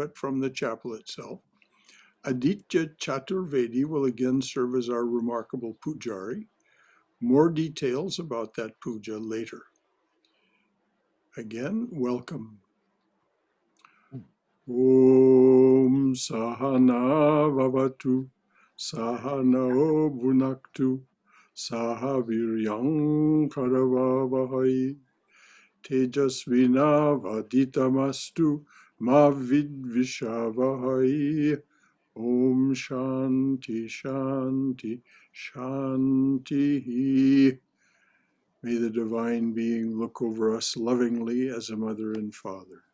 but from the chapel itself. Aditya Chaturvedi will again serve as our remarkable pujari. More details about that puja later. Again, welcome. Om Sahana Vavatu Sahana Bhunaktu Sahaviryam Karavavahai Tejasvina Vaditamastu Ma Vidvishavahai. Om Shanti Shanti Shanti. May the Divine Being look over us lovingly as a mother and father.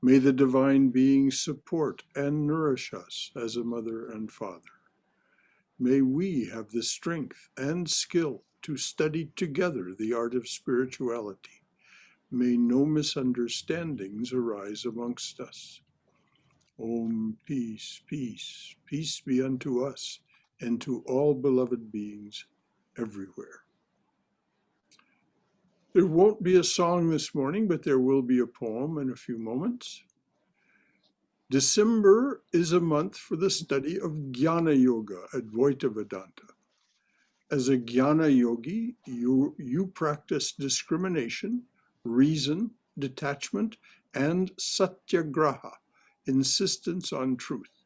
May the Divine Being support and nourish us as a mother and father. May we have the strength and skill to study together the art of spirituality. May no misunderstandings arise amongst us. Om, peace, peace, peace be unto us and to all beloved beings everywhere. There won't be a song this morning, but there will be a poem in a few moments. December is a month for the study of Jnana Yoga, Advaita Vedanta. As a Jnana yogi, you practice discrimination, reason, detachment, and satyagraha, insistence on truth.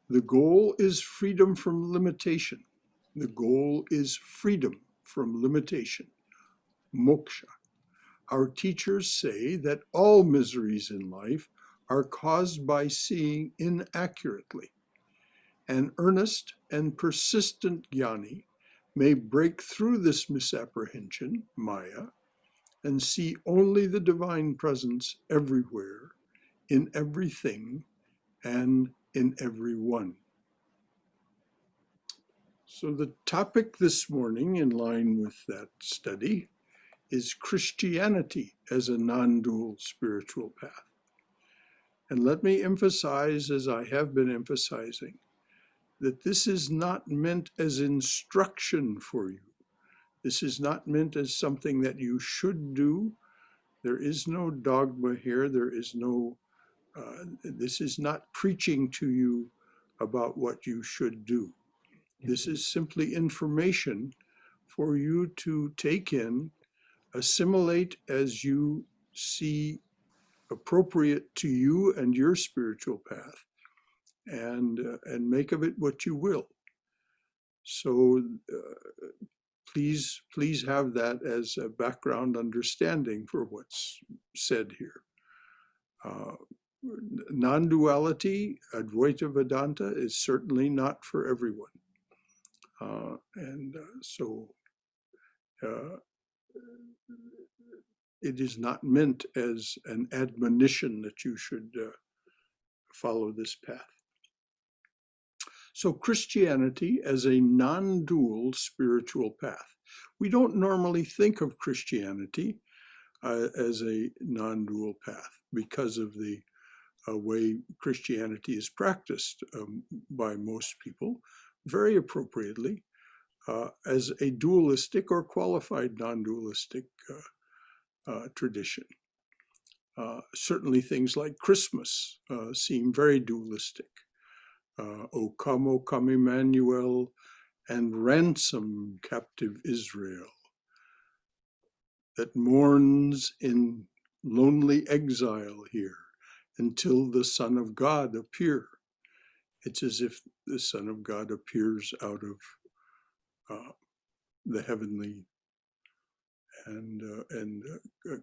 The goal is freedom from limitation. The goal is freedom from limitation, moksha. Our teachers say that all miseries in life are caused by seeing inaccurately. An earnest and persistent jnani may break through this misapprehension, maya, and see only the divine presence everywhere, in everything, and in everyone. So the topic this morning, in line with that study, is Christianity as a non-dual spiritual path. And let me emphasize, as I have been emphasizing, that this is not meant as instruction for you. This is not meant as something that you should do. There is no dogma here. There is no, this is not preaching to you about what you should do. This is simply information for you to take in, assimilate as you see appropriate to you and your spiritual path, and make of it what you will. So please have that as a background understanding for what's said here. Non-duality, Advaita Vedanta, is certainly not for everyone. So it is not meant as an admonition that you should follow this path. So Christianity as a non-dual spiritual path. We don't normally think of Christianity as a non-dual path because of the way Christianity is practiced by most people, very appropriately, as a dualistic or qualified non-dualistic tradition. Certainly things like Christmas seem very dualistic. O come, Emmanuel, and ransom captive Israel, that mourns in lonely exile here until the Son of God appear. It's as if the Son of God appears out of the heavenly and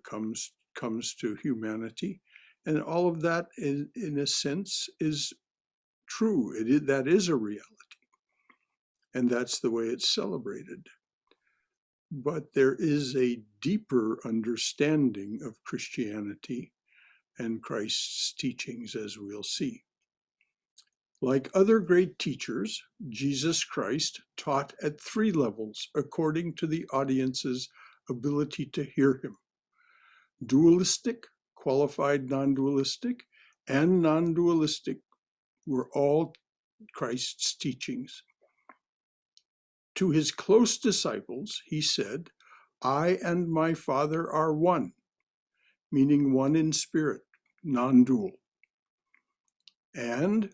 comes to humanity, and all of that, in a sense, is true. That is a reality, and that's the way it's celebrated. But there is a deeper understanding of Christianity and Christ's teachings, as we'll see. Like other great teachers, Jesus Christ taught at 3 levels according to the audience's ability to hear him: dualistic, qualified non-dualistic, and non-dualistic were all Christ's teachings. To his close disciples, he said, "I and my Father are one," meaning one in spirit, non-dual. And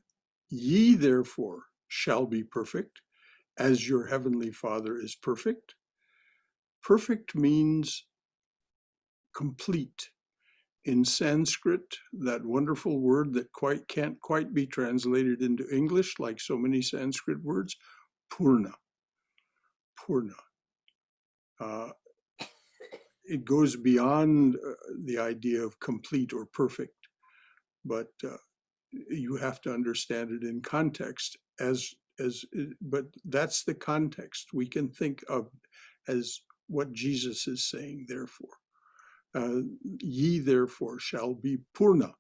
ye therefore shall be perfect, as your heavenly Father is perfect. Perfect means complete. In Sanskrit, that wonderful word that can't quite be translated into English, like so many Sanskrit words, purna. Purna. It goes beyond the idea of complete or perfect, but you have to understand it in context but that's the context we can think of as what Jesus is saying. Therefore, ye therefore shall be purna,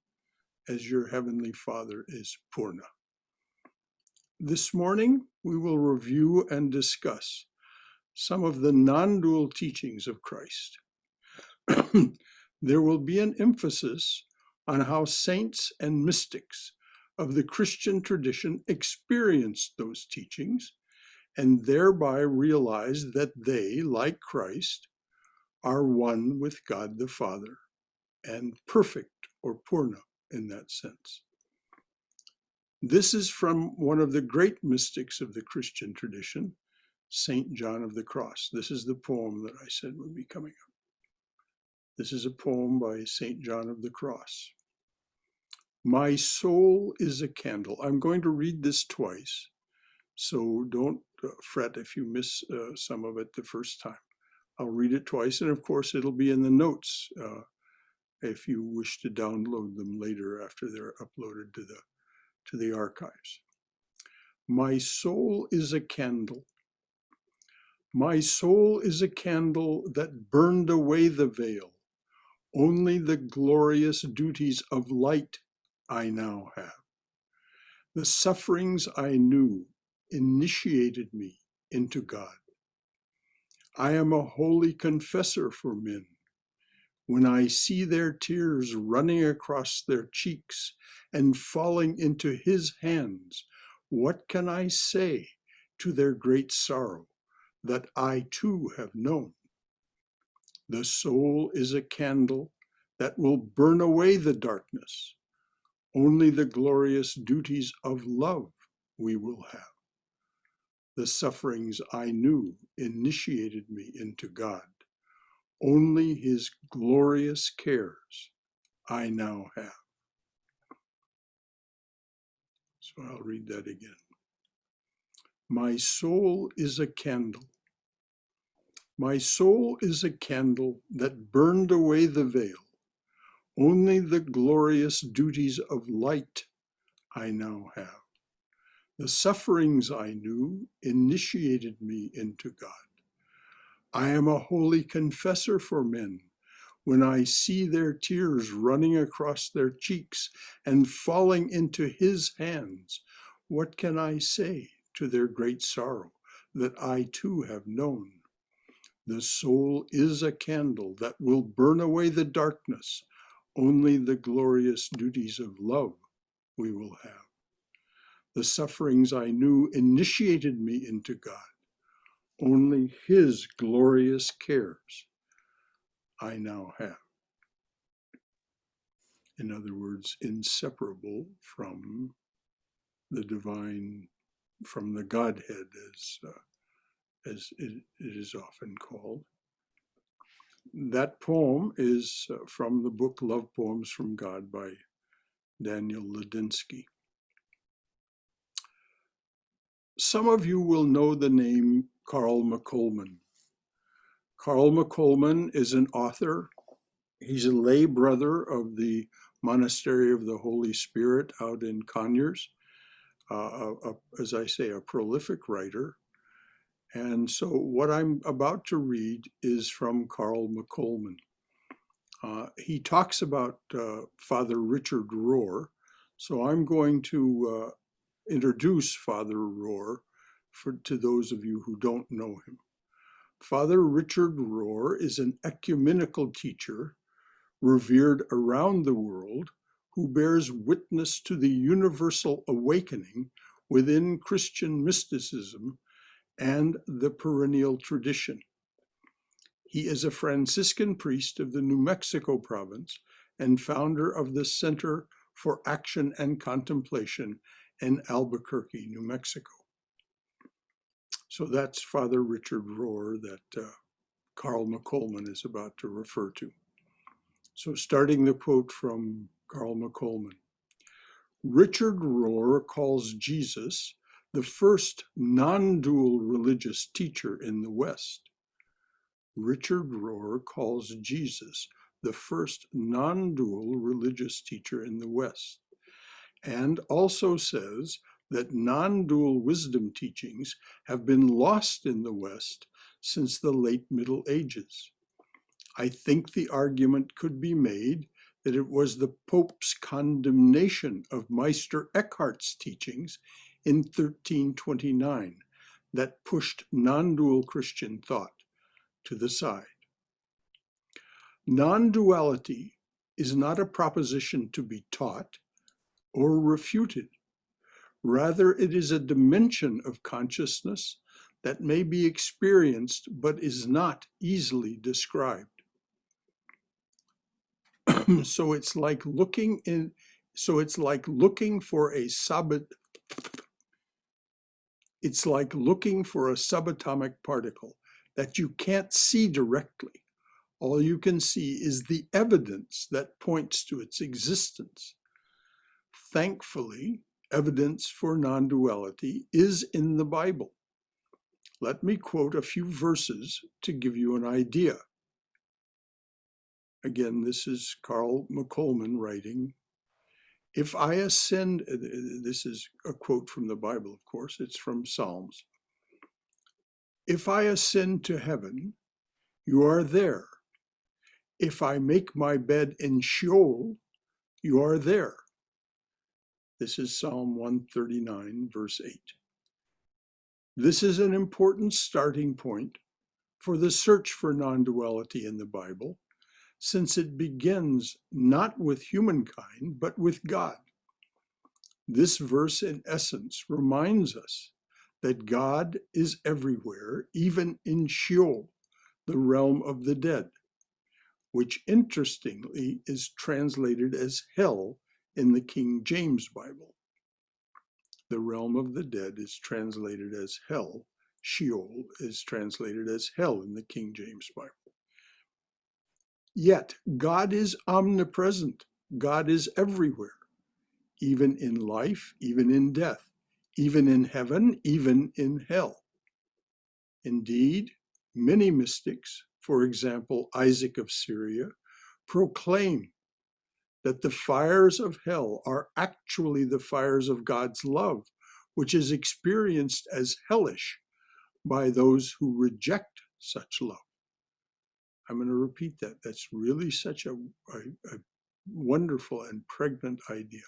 as your heavenly Father is purna. This morning we will review and discuss some of the non-dual teachings of Christ. There will be an emphasis on how saints and mystics of the Christian tradition experienced those teachings and thereby realized that they, like Christ, are one with God the Father and perfect or purna in that sense. This is from one of the great mystics of the Christian tradition, Saint John of the Cross. This is the poem that I said would be coming up. This is a poem by Saint John of the Cross. My soul is a candle. I'm going to read this twice, so don't fret if you miss some of it the first time. I'll read it twice, and of course it'll be in the notes if you wish to download them later after they're uploaded to the archives. My soul is a candle. My soul is a candle that burned away the veil. Only the glorious duties of light I now have. The sufferings I knew initiated me into God. I am a holy confessor for men. When I see their tears running across their cheeks and falling into his hands, what can I say to their great sorrow that I too have known? The soul is a candle that will burn away the darkness. Only the glorious duties of love we will have. The sufferings I knew initiated me into God. Only his glorious cares I now have. So I'll read that again. My soul is a candle. My soul is a candle that burned away the veil. Only the glorious duties of light I now have. The sufferings I knew initiated me into God. I am a holy confessor for men. When I see their tears running across their cheeks and falling into his hands, what can I say to their great sorrow that I too have known? The soul is a candle that will burn away the darkness. Only the glorious duties of love we will have. The sufferings I knew initiated me into God. Only his glorious cares I now have. In other words, inseparable from the divine, from the Godhead, as it is often called. That poem is from the book Love Poems from God by Daniel Ladinsky. Some of you will know the name Carl McColman. Carl McColman is an author. He's a lay brother of the Monastery of the Holy Spirit out in Conyers. As I say, a prolific writer. And so what I'm about to read is from Carl McColman. He talks about Father Richard Rohr. So I'm going to introduce Father Rohr to those of you who don't know him. Father Richard Rohr is an ecumenical teacher revered around the world who bears witness to the universal awakening within Christian mysticism and the perennial tradition. He is a Franciscan priest of the New Mexico province and founder of the Center for Action and Contemplation in Albuquerque, New Mexico. So that's Father Richard Rohr that Carl McColman is about to refer to. So starting the quote from Carl McColman. Richard Rohr calls Jesus the first non-dual religious teacher in the West. Richard Rohr calls Jesus the first non-dual religious teacher in the West, and also says that non-dual wisdom teachings have been lost in the West since the late Middle Ages. I think the argument could be made that it was the Pope's condemnation of Meister Eckhart's teachings in 1329 that pushed non-dual Christian thought to the side. Non-duality is not a proposition to be taught or refuted. Rather, it is a dimension of consciousness that may be experienced but is not easily described. So it's like looking for a subatomic particle that you can't see directly. All you can see is the evidence that points to its existence. Thankfully, evidence for non-duality is in the Bible. Let me quote a few verses to give you an idea. Again, this is Carl McColman writing, "If I ascend," this is a quote from the Bible, of course, it's from Psalms. "If I ascend to heaven, you are there. If I make my bed in Sheol, you are there." This is Psalm 139, verse 8. This is an important starting point for the search for non-duality in the Bible, since it begins not with humankind, but with God. This verse, in essence, reminds us that God is everywhere, even in Sheol, the realm of the dead, which interestingly is translated as hell in the King James Bible. The realm of the dead is translated as hell. Sheol is translated as hell in the King James Bible. Yet, God is omnipresent. God is everywhere, even in life, even in death, even in heaven, even in hell. Indeed, many mystics, for example, Isaac of Syria, proclaim that the fires of hell are actually the fires of God's love, which is experienced as hellish by those who reject such love. I'm going to repeat that. That's really such a wonderful and pregnant idea.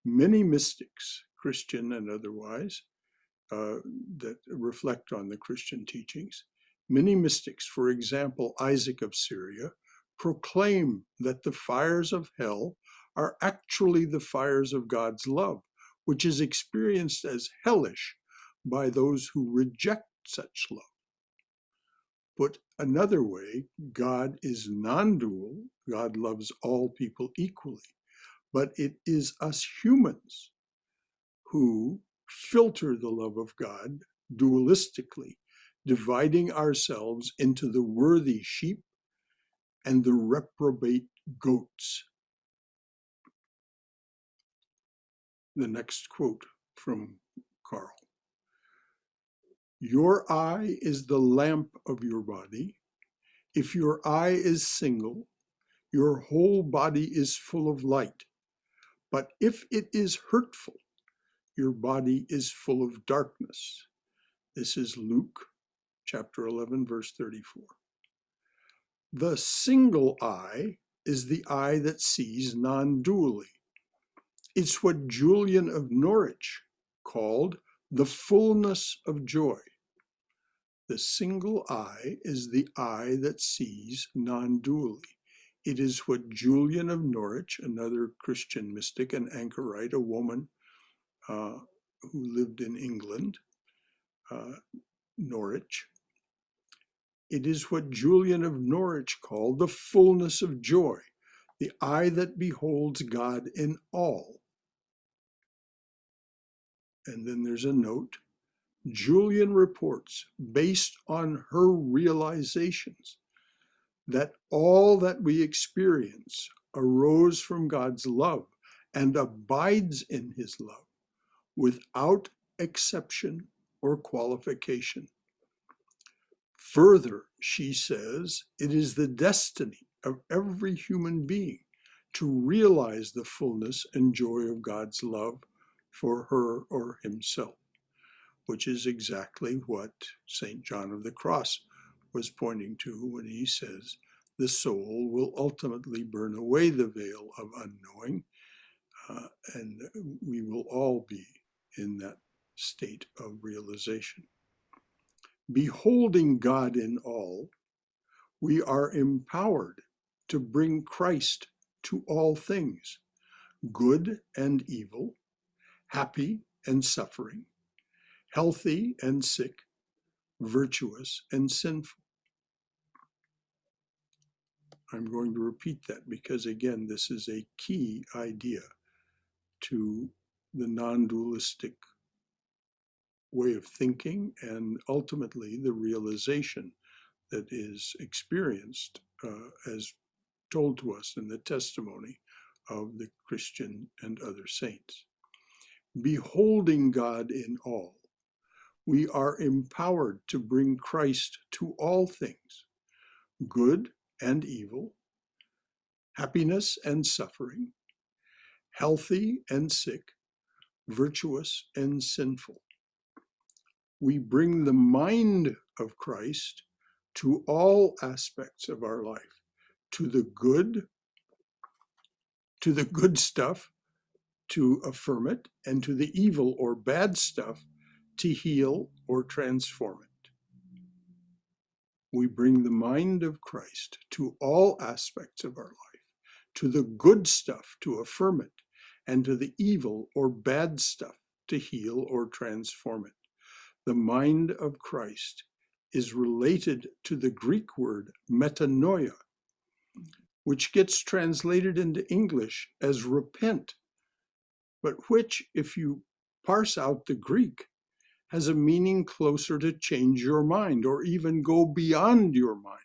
Many mystics, Christian and otherwise, that reflect on the Christian teachings, many mystics, for example, Isaac of Syria, proclaim that the fires of hell are actually the fires of God's love, which is experienced as hellish by those who reject such love. Put another way, God is non-dual. God loves all people equally, but it is us humans who filter the love of God dualistically, dividing ourselves into the worthy sheep and the reprobate goats. The next quote from Carl. Your eye is the lamp of your body. If your eye is single, your whole body is full of light. But if it is hurtful, your body is full of darkness. This is Luke chapter 11, verse 34. The single eye is the eye that sees non-dually. It's what Julian of Norwich called the fullness of joy. The single eye is the eye that sees non-dually. It is what Julian of Norwich, another Christian mystic and anchorite, a woman who lived in England, Norwich. It is what Julian of Norwich called the fullness of joy, the eye that beholds God in all. And then there's a note. Julian reports, based on her realizations, that all that we experience arose from God's love and abides in his love without exception or qualification. Further, she says, it is the destiny of every human being to realize the fullness and joy of God's love for her or himself, which is exactly what St. John of the Cross was pointing to when he says, the soul will ultimately burn away the veil of unknowing, and we will all be in that state of realization. Beholding God in all, we are empowered to bring Christ to all things, good and evil, happy and suffering, healthy and sick, virtuous and sinful. I'm going to repeat that because, again, this is a key idea to the non-dualistic way of thinking and ultimately the realization that is experienced as told to us in the testimony of the Christian and other saints. Beholding God in all, we are empowered to bring Christ to all things, good and evil, happiness and suffering, healthy and sick, virtuous and sinful. We bring the mind of Christ to all aspects of our life, to the good stuff, to affirm it, and to the evil or bad stuff, to heal or transform it. We bring the mind of Christ to all aspects of our life, to the good stuff, to affirm it, and to the evil or bad stuff, to heal or transform it. The mind of Christ is related to the Greek word metanoia, which gets translated into English as repent, but which, if you parse out the Greek, has a meaning closer to change your mind or even go beyond your mind.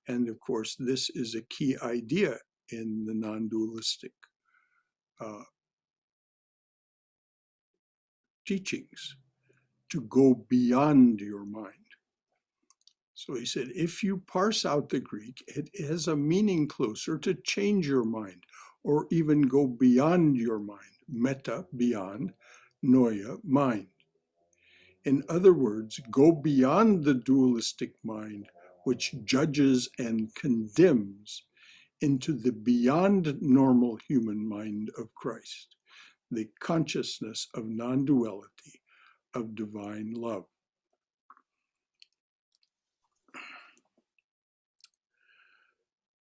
And of course, this is a key idea in the non-dualistic teachings, to go beyond your mind. So he said, if you parse out the Greek, it has a meaning closer to change your mind or even go beyond your mind. Meta, beyond, noia, mind. In other words, go beyond the dualistic mind, which judges and condemns, into the beyond normal human mind of Christ, the consciousness of non-duality, of divine love.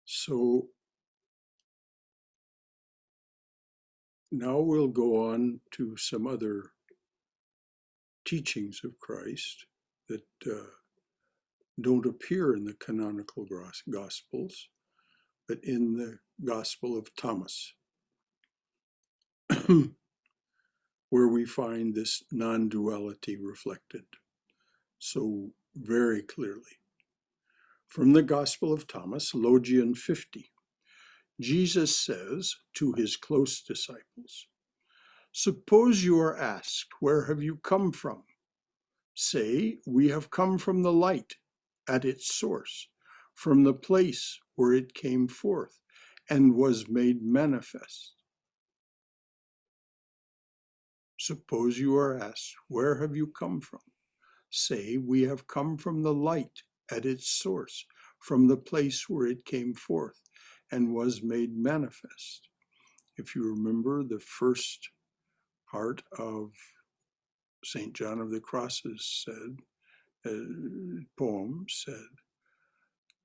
So now we'll go on to some other teachings of Christ that don't appear in the Canonical Gospels, but in the Gospel of Thomas, where we find this non-duality reflected so very clearly. From the Gospel of Thomas, Logion 50, Jesus says to his close disciples, suppose you are asked, where have you come from? Say, we have come from the light at its source, from the place where it came forth and was made manifest. Suppose you are asked, where have you come from? Say, we have come from the light at its source, from the place where it came forth and was made manifest. If you remember, the first part of St. John of the Cross's poem said,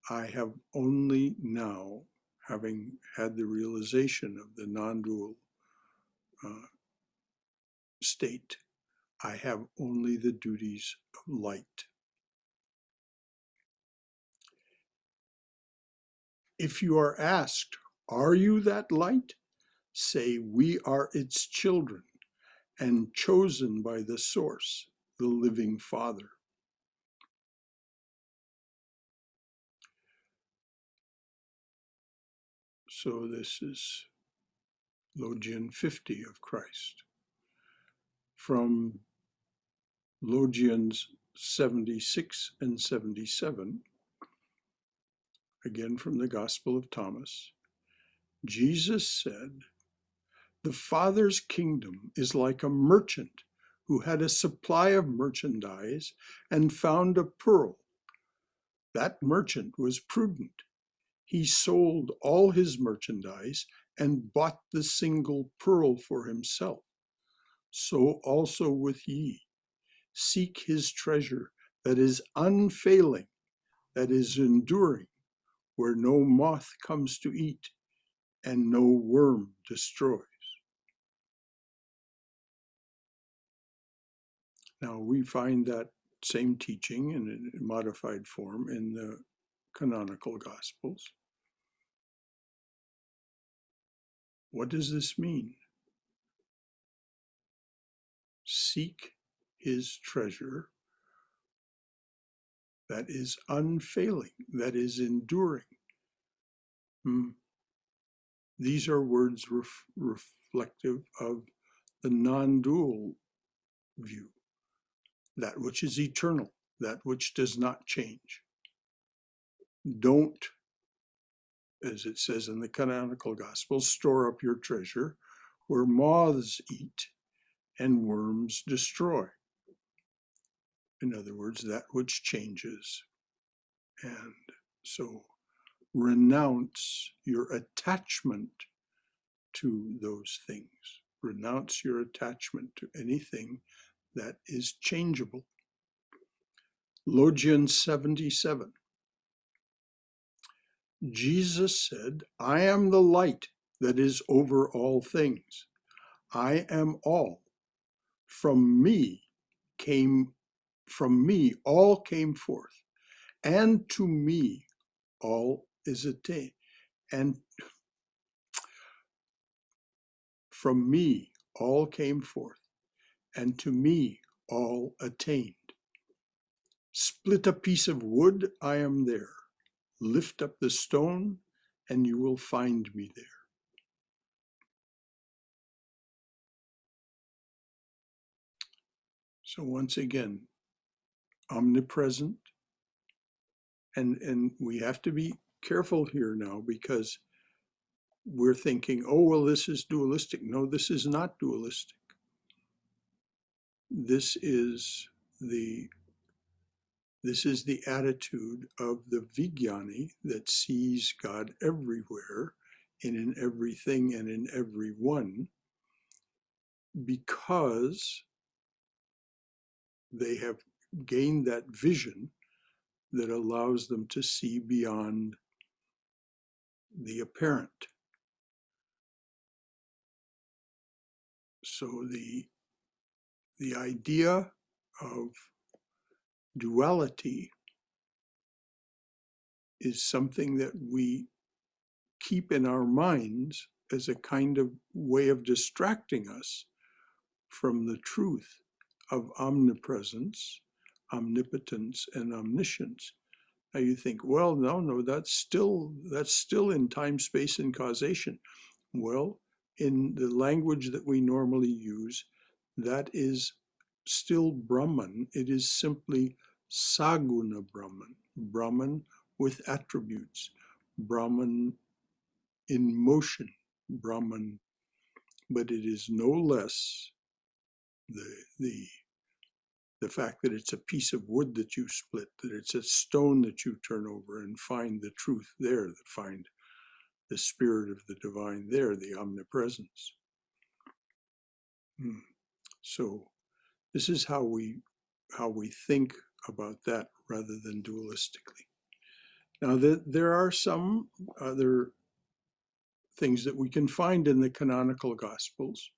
I have only now, having had the realization of the non-dual state, I have only the duties of light. If you are asked, Are you that light? Say, we are its children and chosen by the source, the living Father. So this is Logion 50 of Christ. From Logions 76 and 77, again from the Gospel of Thomas, Jesus said, the Father's kingdom is like a merchant who had a supply of merchandise and found a pearl. That merchant was prudent. He sold all his merchandise and bought the single pearl for himself. So also with ye. Seek his treasure that is unfailing, that is enduring, where no moth comes to eat and no worm destroys. Now we find that same teaching in a modified form in the Canonical Gospels. What does this mean? Seek his treasure that is unfailing, that is enduring. These are words reflective of the non-dual view, that which is eternal, that which does not change. Don't, as it says in the Canonical Gospels, store up your treasure where moths eat and worms destroy. In other words, that which changes. And so renounce your attachment to those things. Renounce your attachment to anything that is changeable. Logion 77. Jesus said, I am the light that is over all things. I am all. From me all came forth, and to me all is attained. And from me all came forth, and to me all attained. Split a piece of wood, I am there. Lift up the stone, and you will find me there. So once again, omnipresent, and we have to be careful here now because we're thinking, oh, well, this is dualistic. No, this is not dualistic. This is the attitude of the Vijnani that sees God everywhere and in everything and in everyone, because they have gained that vision that allows them to see beyond the apparent. So the idea of duality is something that we keep in our minds as a kind of way of distracting us from the truth of omnipresence, omnipotence, and omniscience. Now you think, well, no, that's still in time, space, and causation. Well, in the language that we normally use, that is still Brahman. It is simply Saguna Brahman, Brahman with attributes, Brahman in motion, Brahman, but it is no less the fact that it's a piece of wood that you split, that it's a stone that you turn over and find the truth there, that find the spirit of the divine there, the omnipresence. So this is how we think about that rather than dualistically. Now there are some other things that we can find in the Canonical Gospels.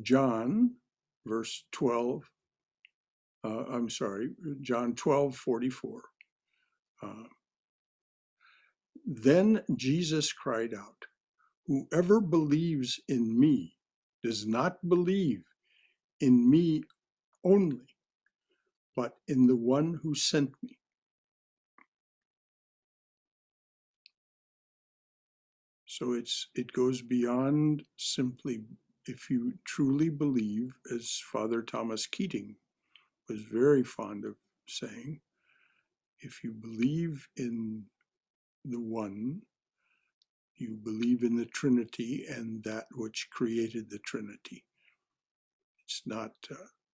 John, verse 12, John 12:44. Then Jesus cried out, "Whoever believes in me does not believe in me only, but in the one who sent me." So it goes beyond simply, if you truly believe, as Father Thomas Keating was very fond of saying, if you believe in the one, you believe in the Trinity and that which created the Trinity. It's not,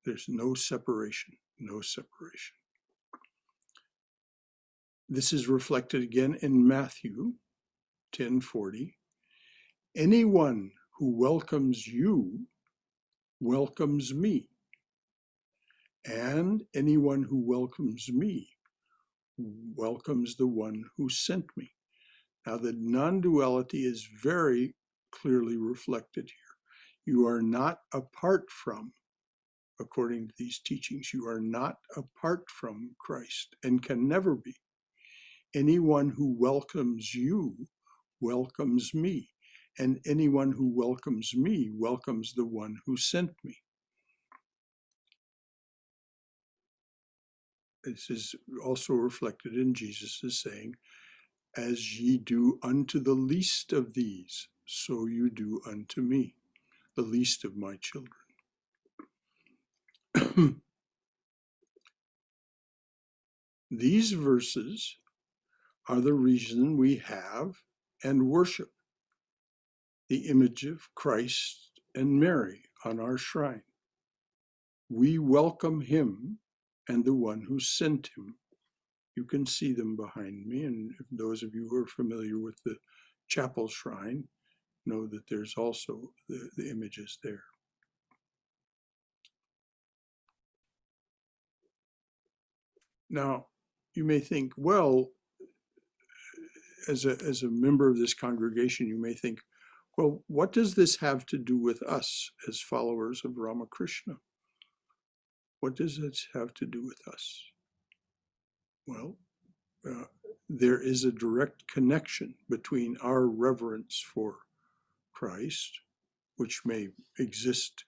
there's no separation, no separation. This is reflected again in Matthew 10:40. Anyone who welcomes you welcomes me, and anyone who welcomes me welcomes the one who sent me. Now, the non-duality is very clearly reflected here. You are not apart from, according to these teachings, you are not apart from Christ and can never be. Anyone who welcomes you welcomes me, and anyone who welcomes me welcomes the one who sent me. This is also reflected in Jesus' saying, "As ye do unto the least of these, so you do unto me," the least of my children. These verses are the reason we have and worship the image of Christ and Mary on our shrine. We welcome him and the one who sent him. You can see them behind me, and those of you who are familiar with the chapel shrine know that there's also the images there. Now, you may think, well, as a member of this congregation, you may think, well, what does this have to do with us as followers of Ramakrishna? What does this have to do with us? Well, there is a direct connection between our reverence for Christ, which may exist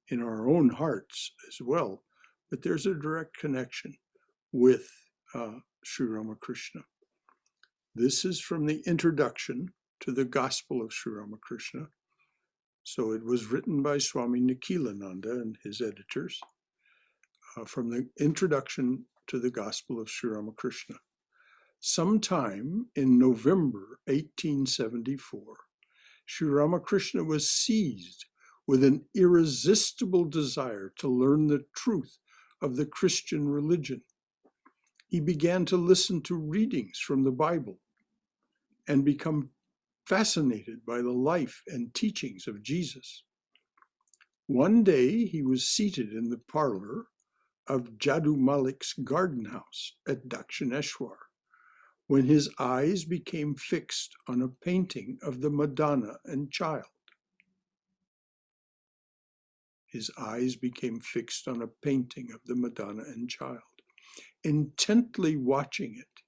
in our own hearts as well, but there's a direct connection with Sri Ramakrishna. This is from the introduction to the Gospel of Sri Ramakrishna. So it was written by Swami Nikhilananda and his editors, from the introduction to the Gospel of Sri Ramakrishna. Sometime in November 1874, Sri Ramakrishna was seized with an irresistible desire to learn the truth of the Christian religion. He began to listen to readings from the Bible and become fascinated by the life and teachings of Jesus. One day he was seated in the parlor of Jadu Malik's garden house at Dakshineshwar when his eyes became fixed on a painting of the Madonna and Child. His eyes became fixed on a painting of the Madonna and Child. Intently watching it,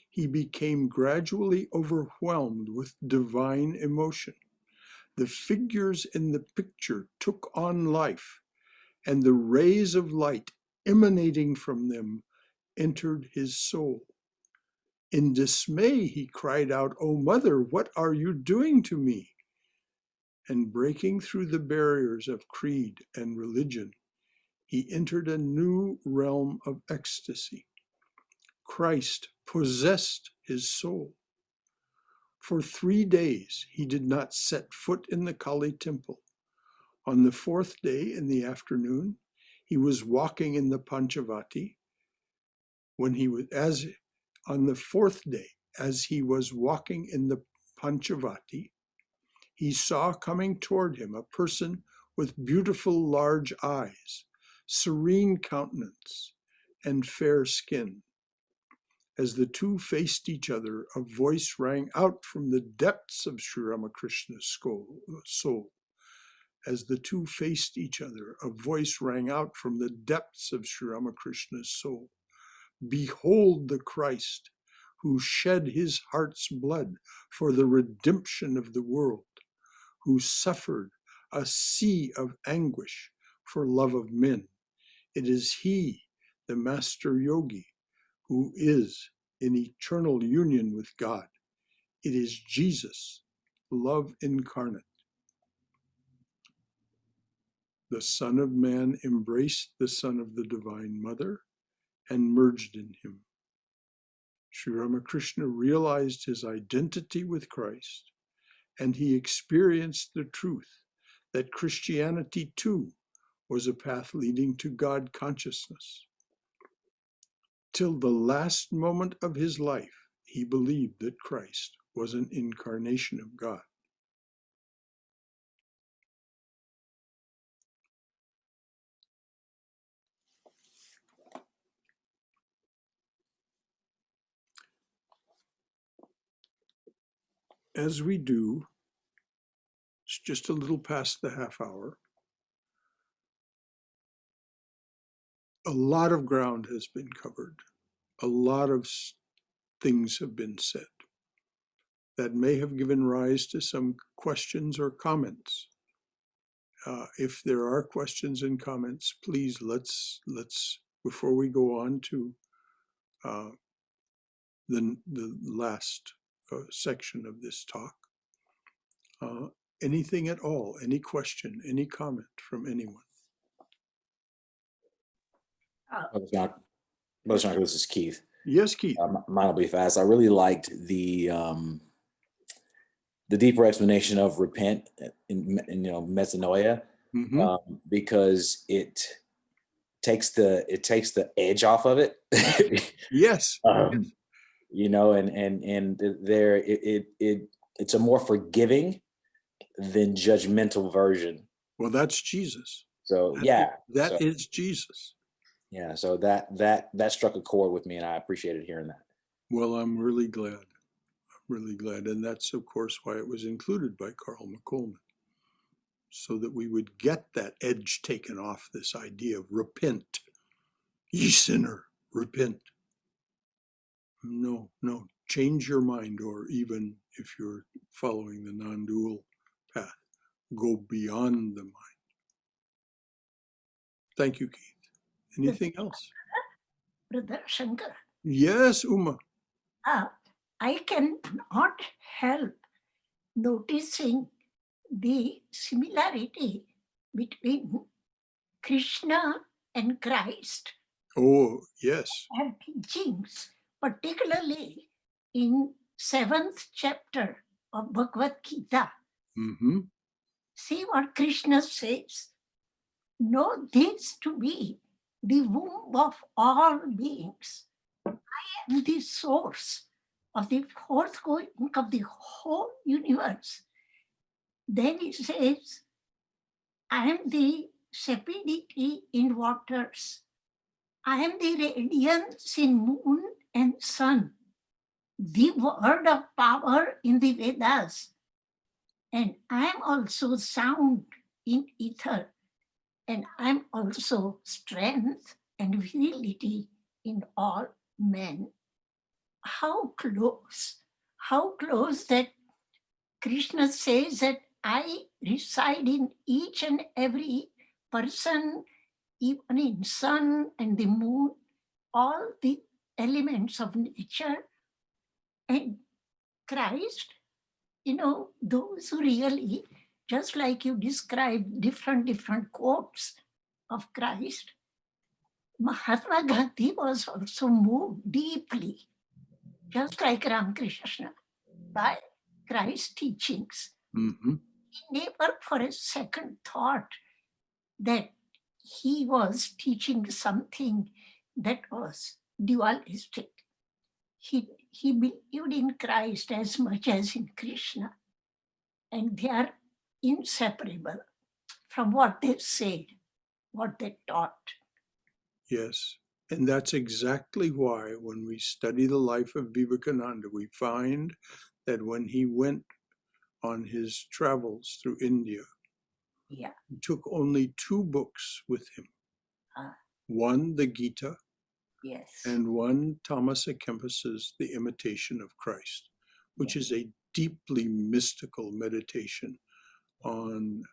he became gradually overwhelmed with divine emotion. The figures in the picture took on life, and the rays of light emanating from them entered his soul. In dismay, he cried out, "O Mother, what are you doing to me?" And breaking through the barriers of creed and religion, he entered a new realm of ecstasy. Christ possessed his soul. For 3 days, he did not set foot in the Kali temple. On the 4th day in the afternoon, he was walking in the Panchavati. On the 4th day, as he was walking in the Panchavati, he saw coming toward him a person with beautiful large eyes, serene countenance, and fair skin. As the two faced each other, a voice rang out from the depths of Sri Ramakrishna's soul. As the two faced each other, a voice rang out from the depths of Sri Ramakrishna's soul. "Behold the Christ, who shed his heart's blood for the redemption of the world, who suffered a sea of anguish for love of men. It is he, the master yogi, who is in eternal union with God. It is Jesus, love incarnate. The Son of Man embraced the Son of the Divine Mother and merged in him. Sri Ramakrishna realized his identity with Christ, and he experienced the truth that Christianity too was a path leading to God consciousness. Till the last moment of his life, he believed that Christ was an incarnation of God. As we do, it's just a little past the half hour. A lot of ground has been covered. A lot of things have been said that may have given rise to some questions or comments. If there are questions and comments, please let's before we go on to the last section of this talk, anything at all, any question, any comment from anyone? Brother Shankara, this is Keith. Yes, Keith. Mine will be fast. I really liked the deeper explanation of repent in metanoia, because it takes the edge off of it. Yes. You know, and there it's a more forgiving than judgmental version. Well, that's Jesus. So that is Jesus. Yeah, so that struck a chord with me, and I appreciated hearing that. Well, I'm really glad. And that's, of course, why it was included by Carl McColman, so that we would get that edge taken off this idea of repent. Ye sinner, repent. No, change your mind, or even if you're following the non-dual path, go beyond the mind. Thank you, Keith. Anything else? Brother Shankara. Yes, Uma. I cannot help noticing the similarity between Krishna and Christ. Oh, yes. And teachings, particularly in 7th chapter of Bhagavad Gita. See what Krishna says. Know this to be the womb of all beings. I am the source of the forthgoing of the whole universe. Then he says, I am the sapidity in waters. I am the radiance in moon and sun, the word of power in the Vedas. And I am also sound in ether. And I'm also strength and virility in all men. How close that Krishna says that I reside in each and every person, even in sun and the moon, all the elements of nature. And Christ, those who really, just like you described different quotes of Christ, Mahatma Gandhi was also moved deeply, just like Ramakrishna, by Christ's teachings. He never for a second thought that he was teaching something that was dualistic. He believed in Christ as much as in Krishna, and they are inseparable from what they said, what they taught. Yes, and that's exactly why when we study the life of Vivekananda, we find that when he went on his travels through India, he took only 2 books with him. One, the Gita, Yes. And one, Thomas à Kempis's The Imitation of Christ, which is a deeply mystical meditation on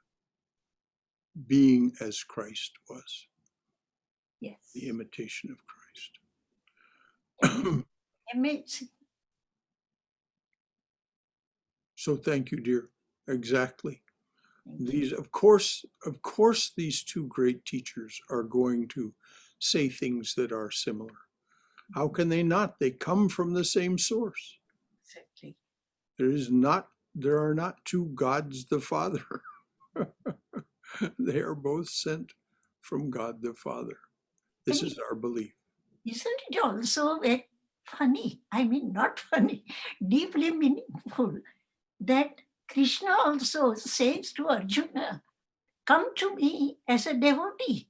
being as Christ was. Yes. The Imitation of Christ. Amazing. So thank you, dear. Exactly. These, of course, these two great teachers are going to say things that are similar. How can they not? They come from the same source. Exactly. There are not two gods the Father. They are both sent from God the Father. This is our belief. Isn't it also very funny? I mean, not funny, deeply meaningful, that Krishna also says to Arjuna, come to me as a devotee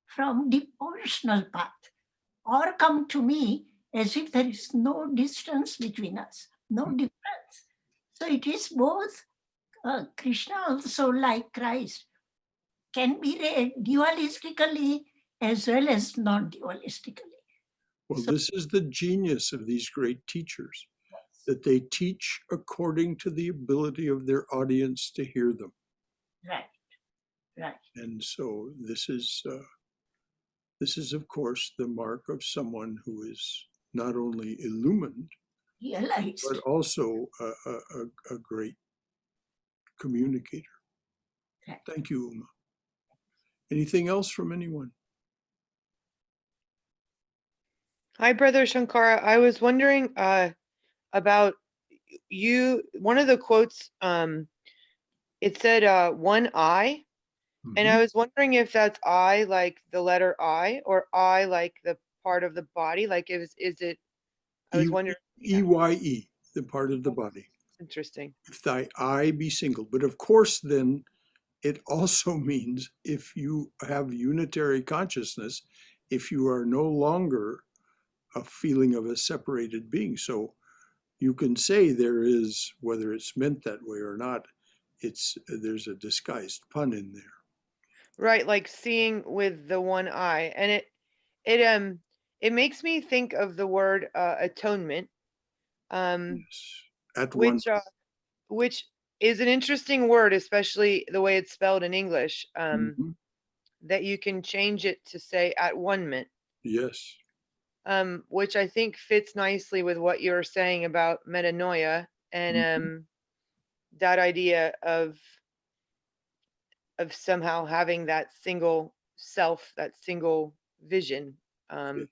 from the devotional path, or come to me as if there is no distance between us, no difference. So it is both. Krishna also, like Christ, can be read dualistically as well as non-dualistically. Well, this is the genius of these great teachers, that they teach according to the ability of their audience to hear them. Right, right. And so this is, of course, the mark of someone who is not only illumined, Realized. but also a great communicator. Right. Thank you, Uma. Anything else from anyone? Hi, Brother Shankara. I was wondering about you. One of the quotes, it said one eye. And I was wondering if that's I like the letter I, or I like the part of the body. Like, is it? I was wondering. EYE, the part of the body. Interesting. If thy eye be single. But of course, then it also means if you have unitary consciousness, if you are no longer a feeling of a separated being. So you can say there is, whether it's meant that way or not, there's a disguised pun in there. Right, like seeing with the one eye, and it makes me think of the word atonement, Yes. At which one. which is an interesting word, especially the way it's spelled in English. That you can change it to say at one-ment. Yes. Which I think fits nicely with what you were saying about metanoia and that idea of somehow having that single self, that single vision. Yes.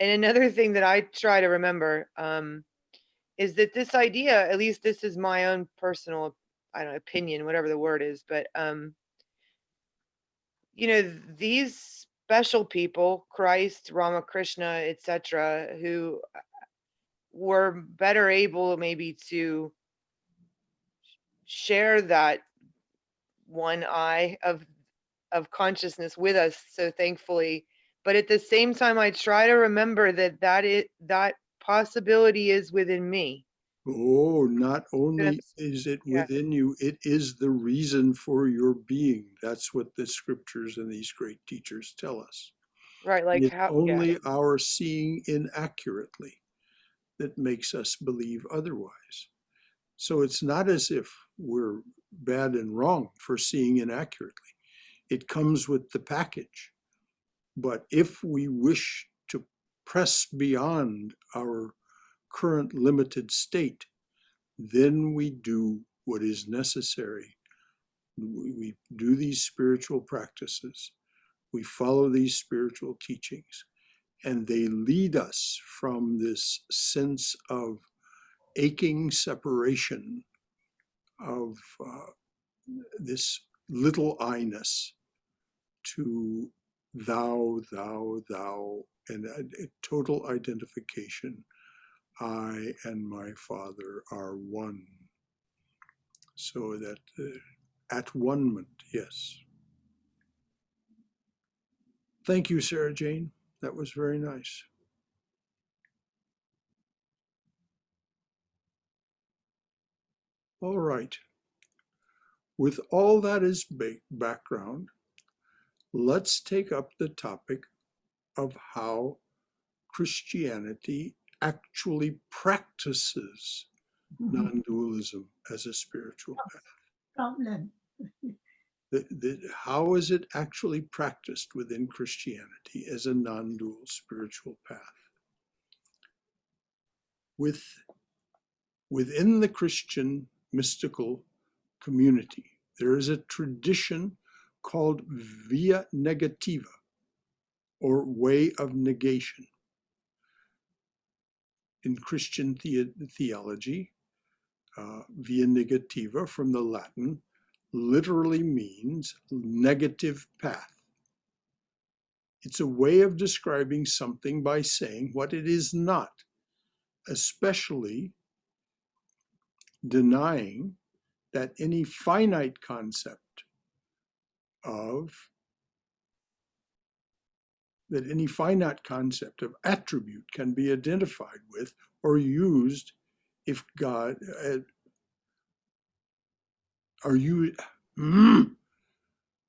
And another thing that I try to remember is that this idea, at least this is my own personal, I don't know, opinion, whatever the word is, but these special people, Christ, Ramakrishna, etc., who were better able maybe to share that one eye of consciousness with us, so thankfully. But at the same time, I try to remember that possibility is within me. Oh, not only is it within you, it is the reason for your being. That's what the scriptures and these great teachers tell us. Right, like it's how only our seeing inaccurately that makes us believe otherwise. So it's not as if we're bad and wrong for seeing inaccurately. It comes with the package. But if we wish to press beyond our current limited state, then we do what is necessary. We do these spiritual practices. We follow these spiritual teachings, and they lead us from this sense of aching separation, of this little I-ness, to thou, thou, thou, and a total identification. I and my Father are one. So that at one-ment, yes. Thank you, Sarah Jane. That was very nice. All right. With all that as background, let's take up the topic of how Christianity actually practices non-dualism as a spiritual path? Problem. How is it actually practiced within Christianity as a non-dual spiritual path? Within the Christian mystical community, there is a tradition called via negativa, or way of negation. In Christian theology, via negativa from the Latin literally means negative path. It's a way of describing something by saying what it is not, especially denying that any finite concept of attribute can be identified with or used if God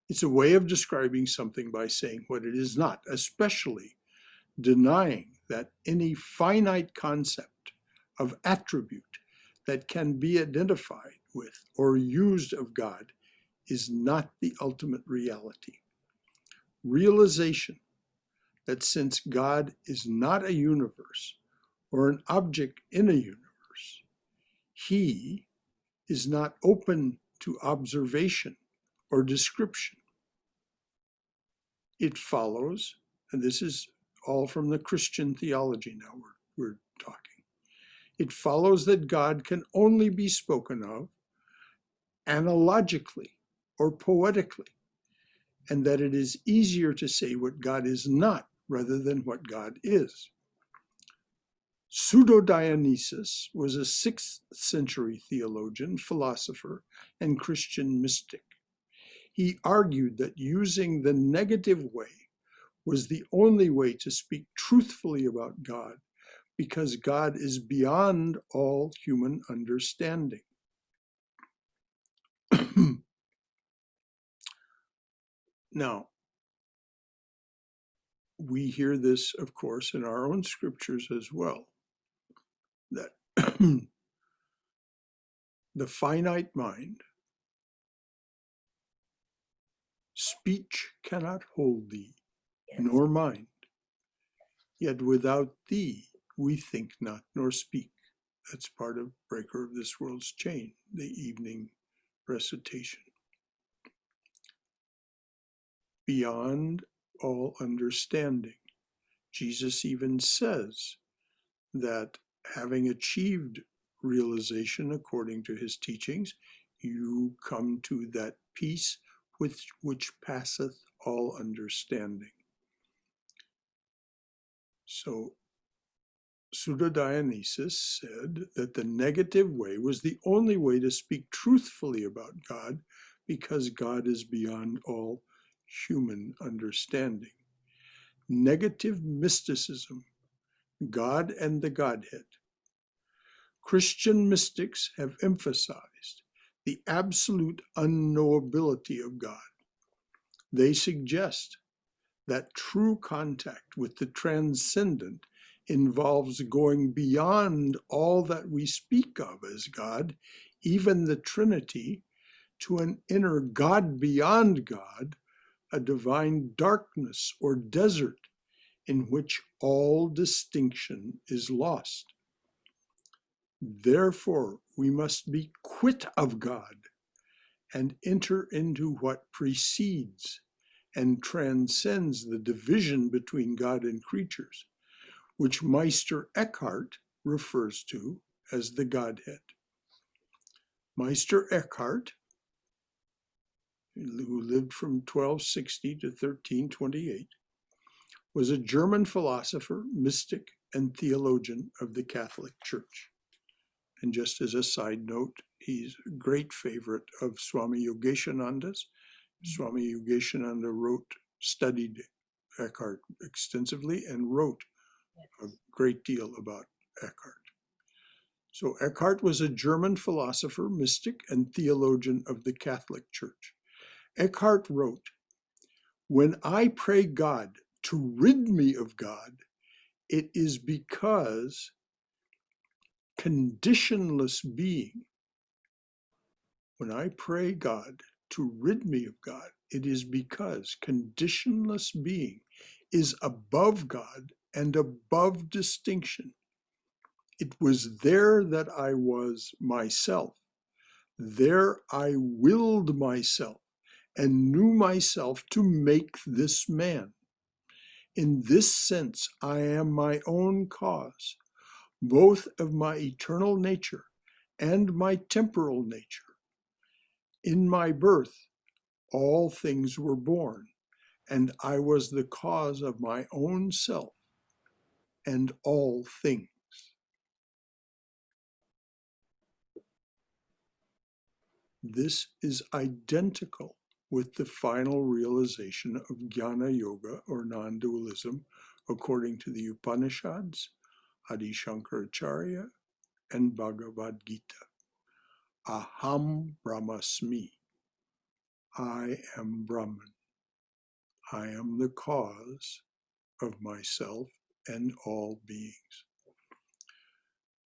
it's a way of describing something by saying what it is not, especially denying that any finite concept of attribute that can be identified with or used of God is not the ultimate reality. Realization that since God is not a universe or an object in a universe, he is not open to observation or description. It follows, and this is all from the Christian theology now we're talking, it follows that God can only be spoken of analogically or poetically, and that it is easier to say what God is not rather than what God is. Pseudo-Dionysius was a 6th century theologian, philosopher, and Christian mystic. He argued that using the negative way was the only way to speak truthfully about God, because God is beyond all human understanding. Now, we hear this, of course, in our own scriptures as well, that the finite mind, speech cannot hold thee, nor mind. Yet without thee, we think not, nor speak. That's part of Breaker of This World's Chain, the evening recitation. Beyond all understanding. Jesus even says that having achieved realization according to his teachings, you come to that peace which passeth all understanding. So Pseudo-Dionysius said that the negative way was the only way to speak truthfully about God, because God is beyond all human understanding. Negative mysticism, God and the Godhead. Christian mystics have emphasized the absolute unknowability of God. They suggest that true contact with the transcendent involves going beyond all that we speak of as God, even the Trinity, to an inner God beyond God, a divine darkness or desert in which all distinction is lost. Therefore, we must be quit of God and enter into what precedes and transcends the division between God and creatures, which Meister Eckhart refers to as the Godhead. Meister Eckhart, who lived from 1260 to 1328, was a German philosopher, mystic, and theologian of the Catholic Church. And just as a side note, he's a great favorite of Swami Yogeshananda's. Swami Yogeshananda studied Eckhart extensively and wrote a great deal about Eckhart. So Eckhart was a German philosopher, mystic, and theologian of the Catholic Church. Eckhart wrote, "When I pray God to rid me of God, it is because conditionless being, when I pray God to rid me of God, it is because conditionless being is above God and above distinction. It was there that I was myself. There I willed myself and knew myself to make this man. In this sense, I am my own cause, both of my eternal nature and my temporal nature. In my birth, all things were born, and I was the cause of my own self and all things. This is identical with the final realization of Jnana Yoga or non-dualism according to the Upanishads, Adi Shankaracharya, and Bhagavad Gita. Aham Brahmasmi. I am Brahman. I am the cause of myself and all beings.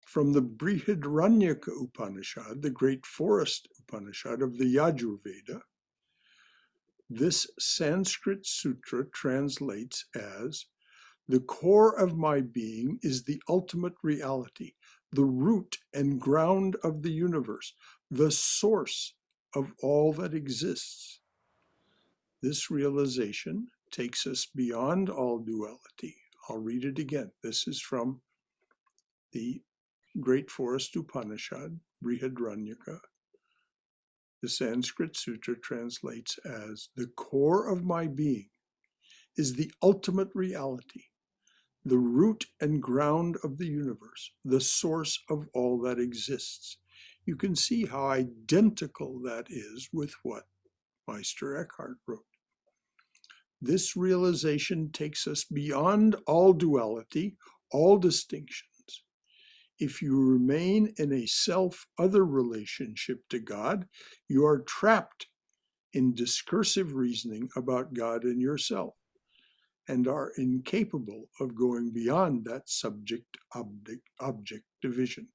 From the Brihadaranyaka Upanishad, the great forest Upanishad of the Yajurveda, this Sanskrit sutra translates as, the core of my being is the ultimate reality, the root and ground of the universe, the source of all that exists. This realization takes us beyond all duality. I'll read it again. This is from the Great Forest Upanishad, Brihadaranyaka. The Sanskrit sutra translates as, the core of my being is the ultimate reality, the root and ground of the universe, the source of all that exists. You can see how identical that is with what Meister Eckhart wrote. This realization takes us beyond all duality, all distinctions. If you remain in a self-other relationship to God, you are trapped in discursive reasoning about God and yourself, and are incapable of going beyond that subject-object division.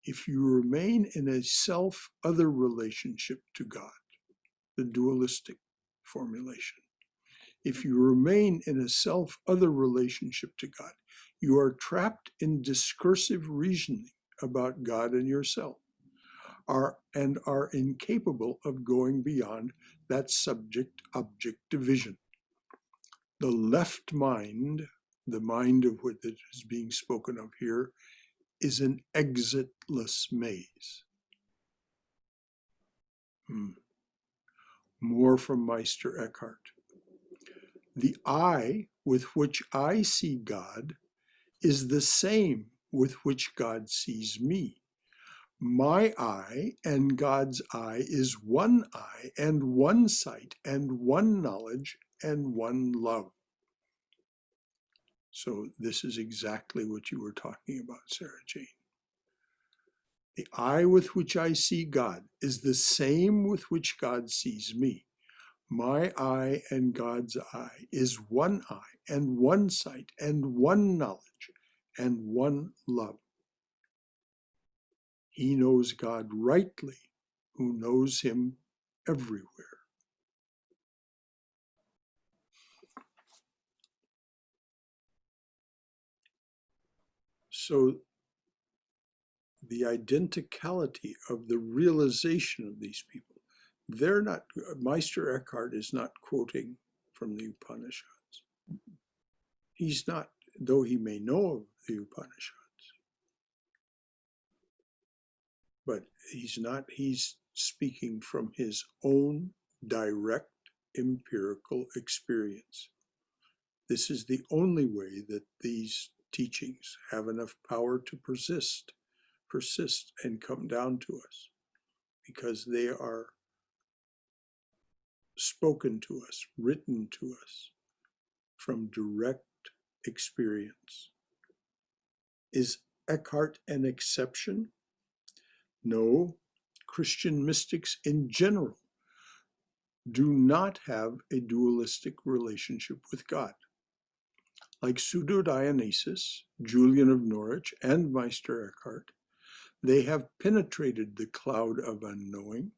If you remain in a self-other relationship to God, the dualistic formulation, if you remain in a self-other relationship to God, you are trapped in discursive reasoning about God and yourself, and are incapable of going beyond that subject-object division. The left mind, the mind of what is being spoken of here, is an exitless maze. More from Meister Eckhart. The eye with which I see God is the same with which God sees me. My eye and God's eye is one eye and one sight and one knowledge and one love. So this is exactly what you were talking about, Sarah Jane. The eye with which I see God is the same with which God sees me. My eye and God's eye is one eye and one sight and one knowledge and one love. He knows God rightly who knows him everywhere. So the identicality of the realization of these people, they're not, Meister Eckhart is not quoting from the Upanishads. He's not, though he may know of the Upanishads, but he's speaking from his own direct empirical experience. This is the only way that these teachings have enough power to persist and come down to us, because they are spoken to us, written to us from direct experience. Is Eckhart an exception? No, Christian mystics in general do not have a dualistic relationship with God. Like Pseudo-Dionysius, Julian of Norwich, and Meister Eckhart, they have penetrated the cloud of unknowing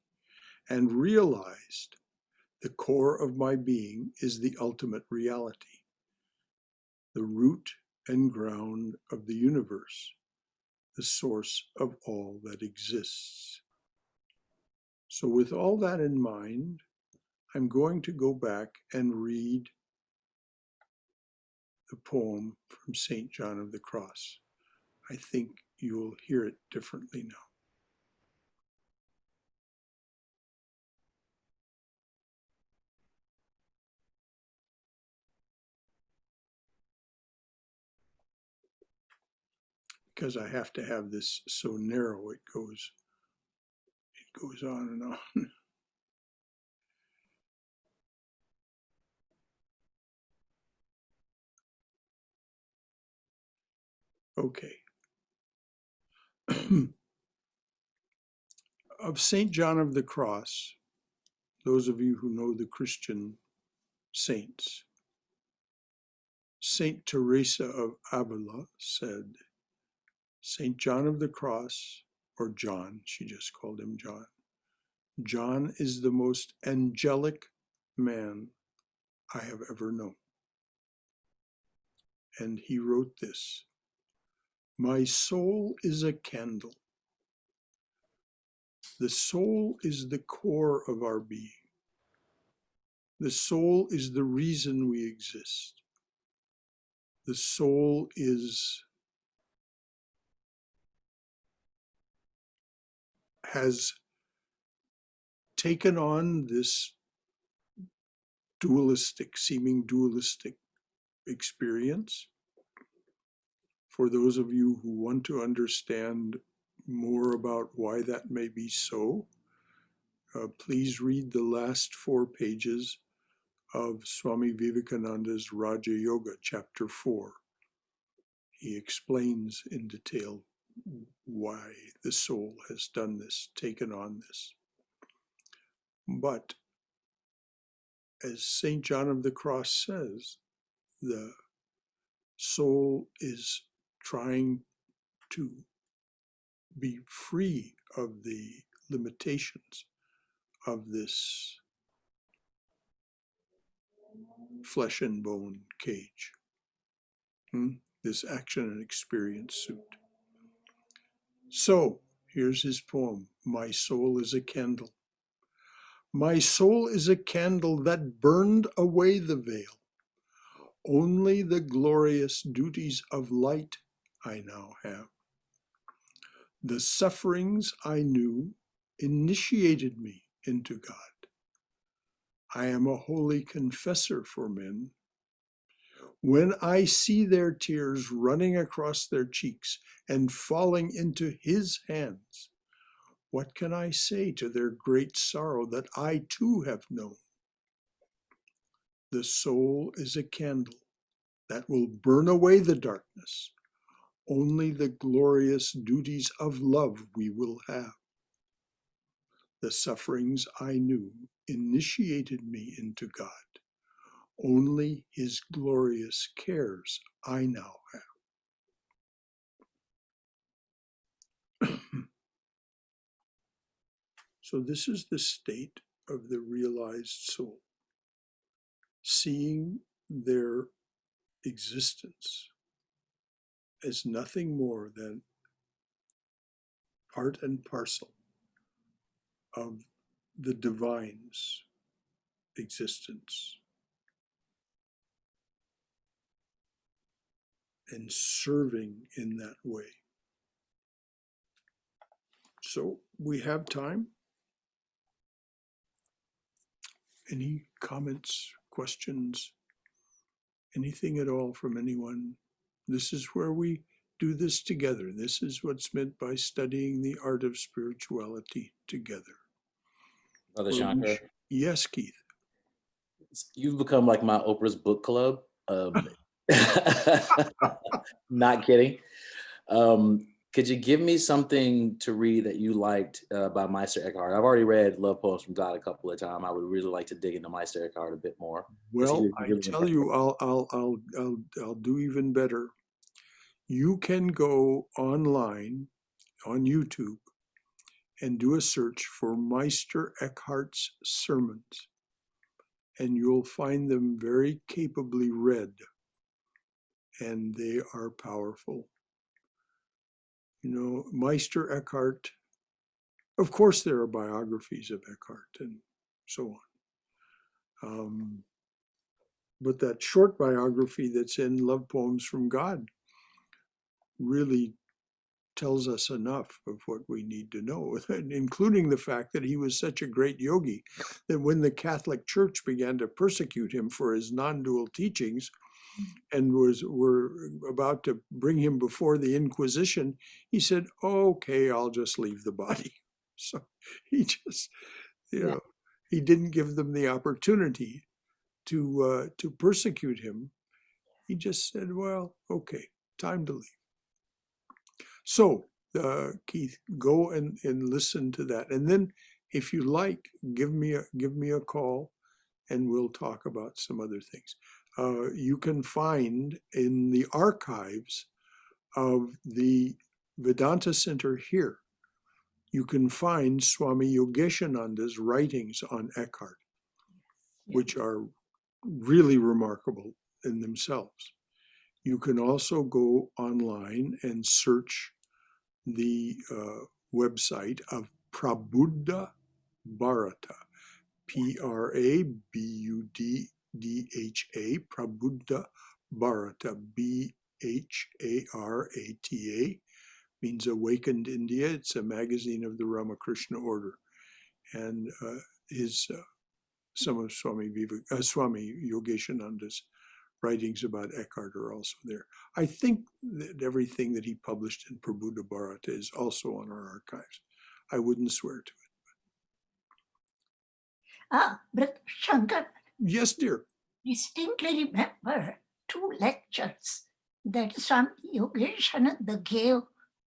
and realized the core of my being is the ultimate reality, the root and ground of the universe, the source of all that exists. So with all that in mind, I'm going to go back and read the poem from St. John of the Cross. I think you'll hear it differently now. Because I have to have this so narrow, it goes on and on. Okay. Of St. John of the Cross, those of you who know the Christian saints, St. Teresa of Avila said, St. John of the Cross, or John, she just called him John. John is the most angelic man I have ever known. And he wrote this, my soul is a candle. The soul is the core of our being. The soul is the reason we exist. The soul has taken on this seeming dualistic experience. For those of you who want to understand more about why that may be so, please read the last 4 pages of Swami Vivekananda's Raja Yoga, chapter 4. He explains in detail why the soul has done this, taken on this. But as St. John of the Cross says, the soul is trying to be free of the limitations of this flesh and bone cage, this action and experience suit. So here's his poem, My Soul is a Candle. My soul is a candle that burned away the veil. Only the glorious duties of light I now have. The sufferings I knew initiated me into God. I am a holy confessor for men. When I see their tears running across their cheeks and falling into his hands, what can I say to their great sorrow that I too have known? The soul is a candle that will burn away the darkness. Only the glorious duties of love we will have. The sufferings I knew initiated me into God. Only his glorious cares I now have. So this is the state of the realized soul, seeing their existence as nothing more than part and parcel of the divine's existence, and serving in that way. So we have time. Any comments, questions, anything at all from anyone? This is where we do this together. This is what's meant by studying the art of spirituality together. Brother Shankara. Yes, Keith. You've become like my Oprah's book club. Not kidding. Could you give me something to read that you liked by Meister Eckhart? I've already read Love Poems from God a couple of times. I would really like to dig into Meister Eckhart a bit more. Well, I tell you, I'll do even better. You can go online on YouTube and do a search for Meister Eckhart's sermons, and you'll find them very capably read, and they are powerful. You know, Meister Eckhart, of course there are biographies of Eckhart and so on. But that short biography that's in Love Poems from God really tells us enough of what we need to know, including the fact that he was such a great yogi that when the Catholic Church began to persecute him for his non-dual teachings and were about to bring him before the Inquisition, he said, okay, I'll just leave the body. So he just, he didn't give them the opportunity to persecute him. He just said, well, okay, time to leave. So, Keith, go and listen to that. And then if you like, give me a call and we'll talk about some other things. You can find in the archives of the Vedanta Center here, you can find Swami Yogeshananda's writings on Eckhart, which are really remarkable in themselves. You can also go online and search the website of Prabuddha Bharata, Prabuddha, Prabuddha Bharata, Bharata, means Awakened India. It's a magazine of the Ramakrishna Order. And some of Swami Yogeshananda's writings about Eckhart are also there. I think that everything that he published in Prabuddha Bharata is also on our archives. I wouldn't swear to it. But Shankar. Yes, dear. Distinctly remember 2 lectures that Swami Yogeshananda gave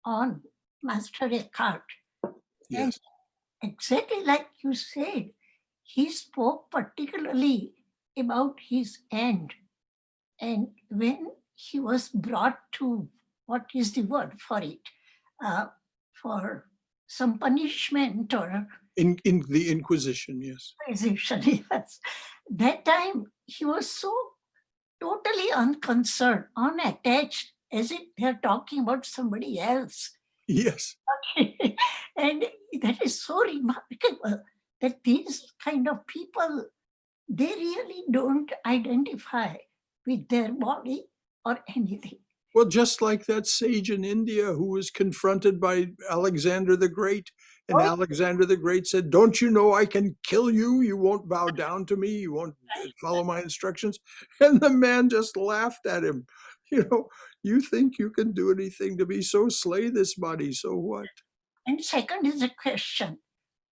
on Master Eckhart. Yes. And exactly like you said, he spoke particularly about his end. And when he was brought to, what is the word for it, for some punishment or... In the Inquisition, yes. Inquisition, yes. That time he was so totally unconcerned, unattached, as if they're talking about somebody else. Yes. Okay. And that is so remarkable that these kind of people, they really don't identify with their body or anything. Well, just like that sage in India who was confronted by Alexander the Great, and Alexander the Great said, don't you know I can kill you? You won't bow down to me. You won't follow my instructions. And the man just laughed at him. You know, you think you can do anything to me, so slay this body, so what? And second is a question.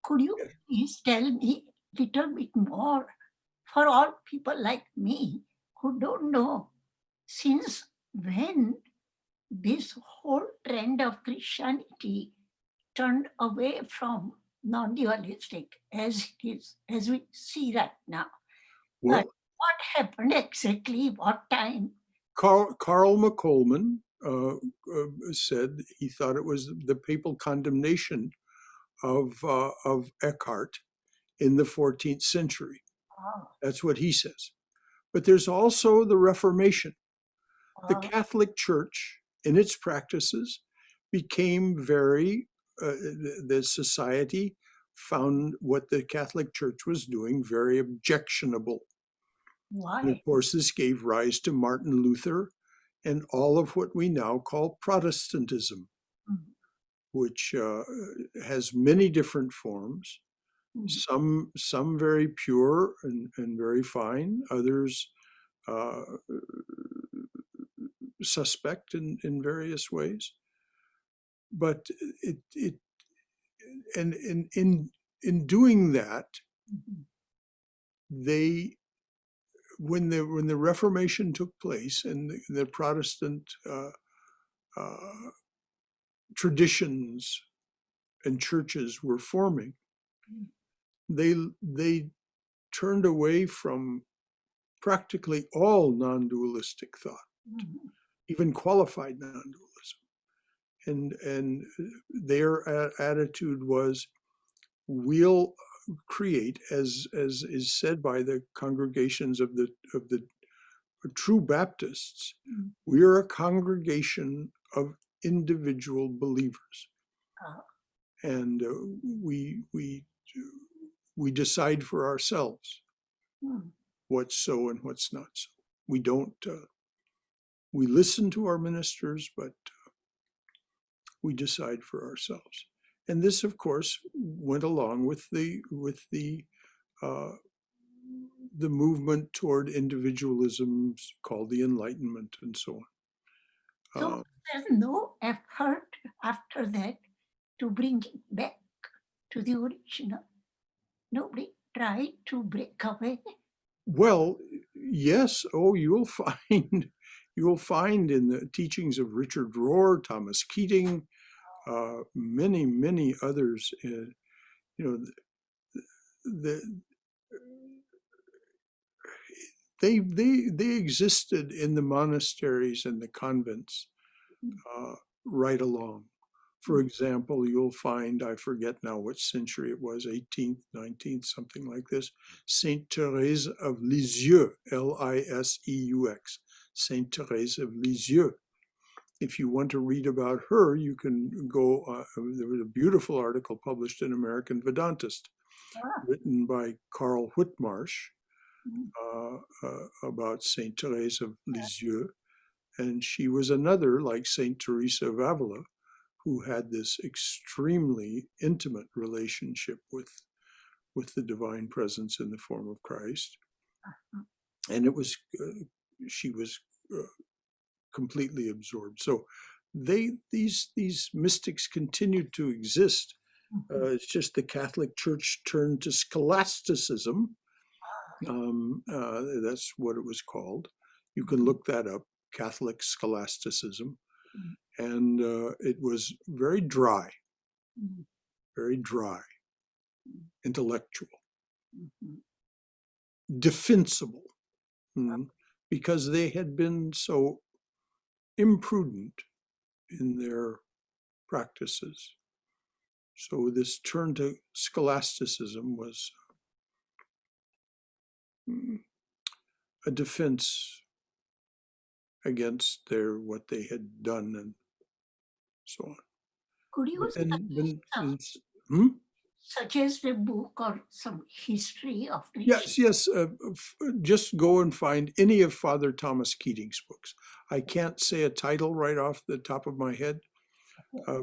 Could you please tell me a little bit more for all people like me who don't know, since when this whole trend of Christianity turned away from non-dualistic as it is, as we see right now. Well, but what happened exactly, what time? Carl McColman said he thought it was the papal condemnation of Eckhart in the 14th century. Oh. That's what he says. But there's also the Reformation. The Catholic Church, in its practices, became very, the society found what the Catholic Church was doing very objectionable. Why? And of course, this gave rise to Martin Luther and all of what we now call Protestantism, which has many different forms, some very pure and very fine, others suspect in various ways. But in doing that, they, when the Reformation took place and the Protestant traditions and churches were forming, they turned away from practically all non-dualistic thought, even qualified non-dualism. And their attitude was, we'll create, as is said by the congregations of the true Baptists, we are a congregation of individual believers, and we decide for ourselves what's so and what's not so. We don't. We listen to our ministers, but we decide for ourselves. And this, of course, went along with the movement toward individualism called the Enlightenment and so on. So there's no effort after that to bring it back to the original. Nobody tried to break away. Well, yes. Oh, you'll find in the teachings of Richard Rohr, Thomas Keating, many others. They existed in the monasteries and the convents right along. For example, you'll find, I forget now what century it was, 18th, 19th, something like this, Saint Therese of Lisieux, L-I-S-E-U-X, Saint Therese of Lisieux. If you want to read about her, you can go, there was a beautiful article published in American Vedantist, written by Carl Whitmarsh, about Saint Therese of Lisieux. And she was another, like Saint Teresa of Avila, who had this extremely intimate relationship with the divine presence in the form of Christ. And it was, she was completely absorbed. So these mystics continued to exist. It's just the Catholic Church turned to scholasticism. That's what it was called. You can look that up, Catholic scholasticism. And it was very dry, intellectual, defensible, because they had been so imprudent in their practices. So this turn to scholasticism was a defense against what they had done and so on. Could you suggest a book or some history of this? Yes. Just go and find any of Father Thomas Keating's books. I can't say a title right off the top of my head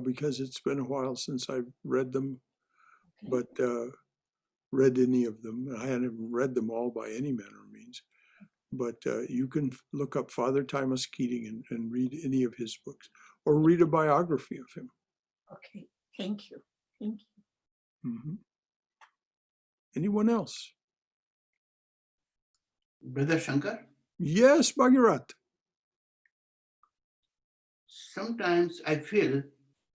because it's been a while since I've read them, but read any of them. I haven't read them all by any manner of means. But you can look up Father Thomas Keating and read any of his books, or read a biography of him. Okay, thank you. Anyone else? Brother Shankar? Yes, Bhagirath. Sometimes I feel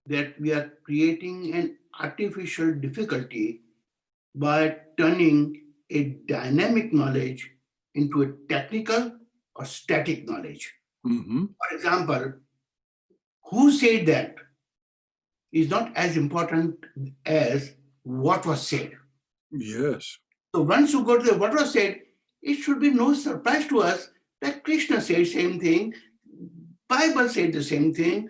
that we are creating an artificial difficulty by turning a dynamic knowledge into a technical or static knowledge. For example, who said that is not as important as what was said. Yes. So once you go to what was said, it should be no surprise to us that Krishna said the same thing, Bible said the same thing,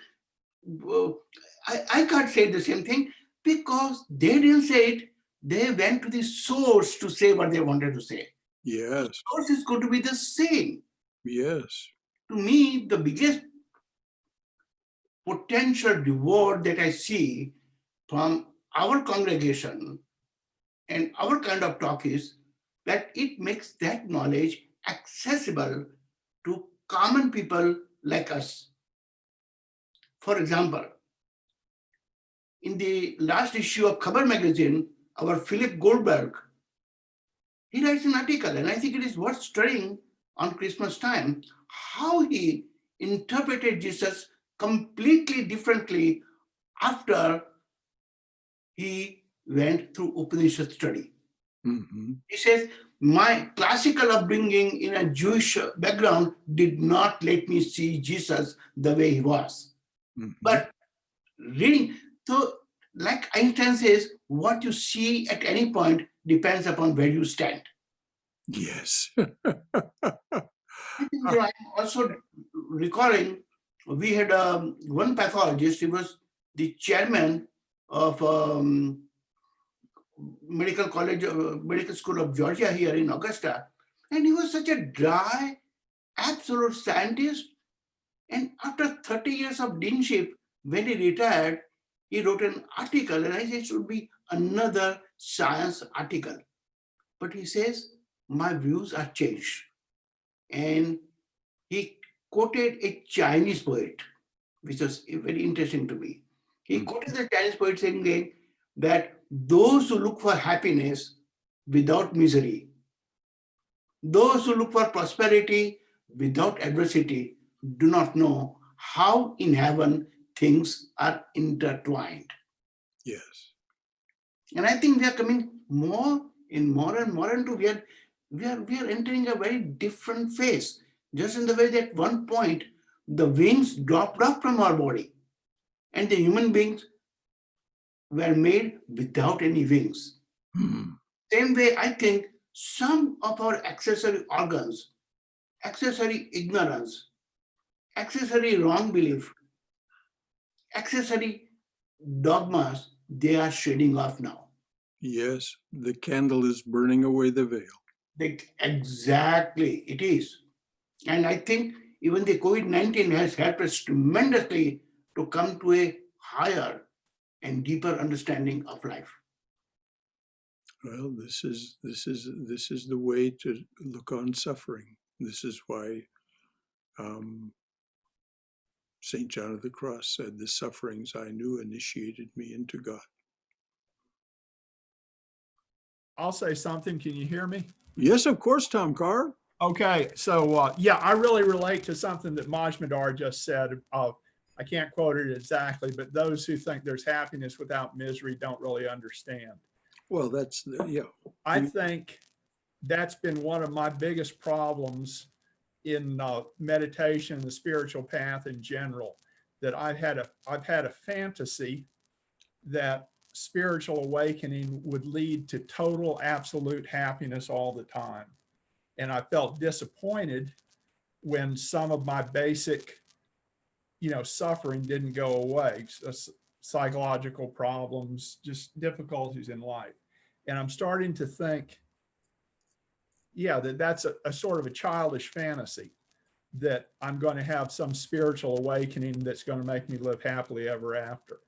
Eckhart said the same thing, because they didn't say it, they went to the source to say what they wanted to say. Yes. The source is going to be the same. Yes. To me, the biggest potential reward that I see from our congregation and our kind of talk is that it makes that knowledge accessible to common people like us. For example, in the last issue of Khabar magazine, our Philip Goldberg, he writes an article, and I think it is worth studying on Christmas time, how he interpreted Jesus completely differently after he went through Upanishad study. He says, my classical upbringing in a Jewish background did not let me see Jesus the way he was. But reading, so like Einstein says, what you see at any point depends upon where you stand. Yes. I'm also recalling, we had one pathologist, he was the chairman of medical college, medical school of Georgia here in Augusta. And he was such a dry, absolute scientist. And after 30 years of deanship, when he retired, he wrote an article, and I said it should be another science article. But he says, my views are changed. And he quoted a Chinese poet, which was very interesting to me. He quoted the Chinese poet saying that those who look for happiness without misery, those who look for prosperity without adversity, do not know how in heaven things are intertwined. Yes. And I think we are coming more and more into, we are entering a very different phase. Just in the way that at one point, the wings dropped off from our body and the human beings were made without any wings. Same way, I think some of our accessory organs, accessory ignorance, accessory wrong belief, accessory dogmas, they are shading off now. Yes, the candle is burning away the veil. Exactly, it is. And I think even the COVID-19 has helped us tremendously to come to a higher and deeper understanding of life. Well, this is the way to look on suffering. This is why St. John of the Cross said, the sufferings I knew initiated me into God. I'll say something. Can you hear me? Yes, of course, Tom Carr. Okay, so yeah, I really relate to something that Majmadar just said. I can't quote it exactly, but those who think there's happiness without misery don't really understand. Well, that's, yeah. I think that's been one of my biggest problems in meditation and the spiritual path in general, that I've had a fantasy that spiritual awakening would lead to total absolute happiness all the time. And I felt disappointed when some of my basic, suffering didn't go away, psychological problems, just difficulties in life. And I'm starting to think, that's a sort of a childish fantasy, that I'm going to have some spiritual awakening that's going to make me live happily ever after.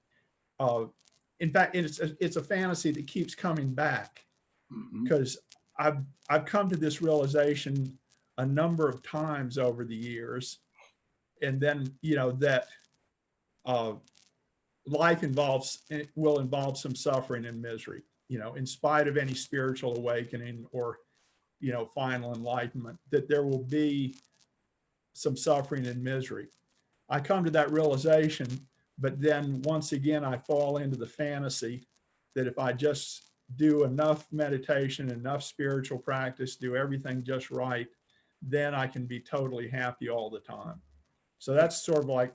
In fact, it's a fantasy that keeps coming back, because I've come to this realization a number of times over the years, and then that life will involve some suffering and misery, in spite of any spiritual awakening or final enlightenment, that there will be some suffering and misery. I come to that realization, but then once again I fall into the fantasy that if I just do enough meditation, enough spiritual practice, do everything just right, then I can be totally happy all the time. So that's sort of like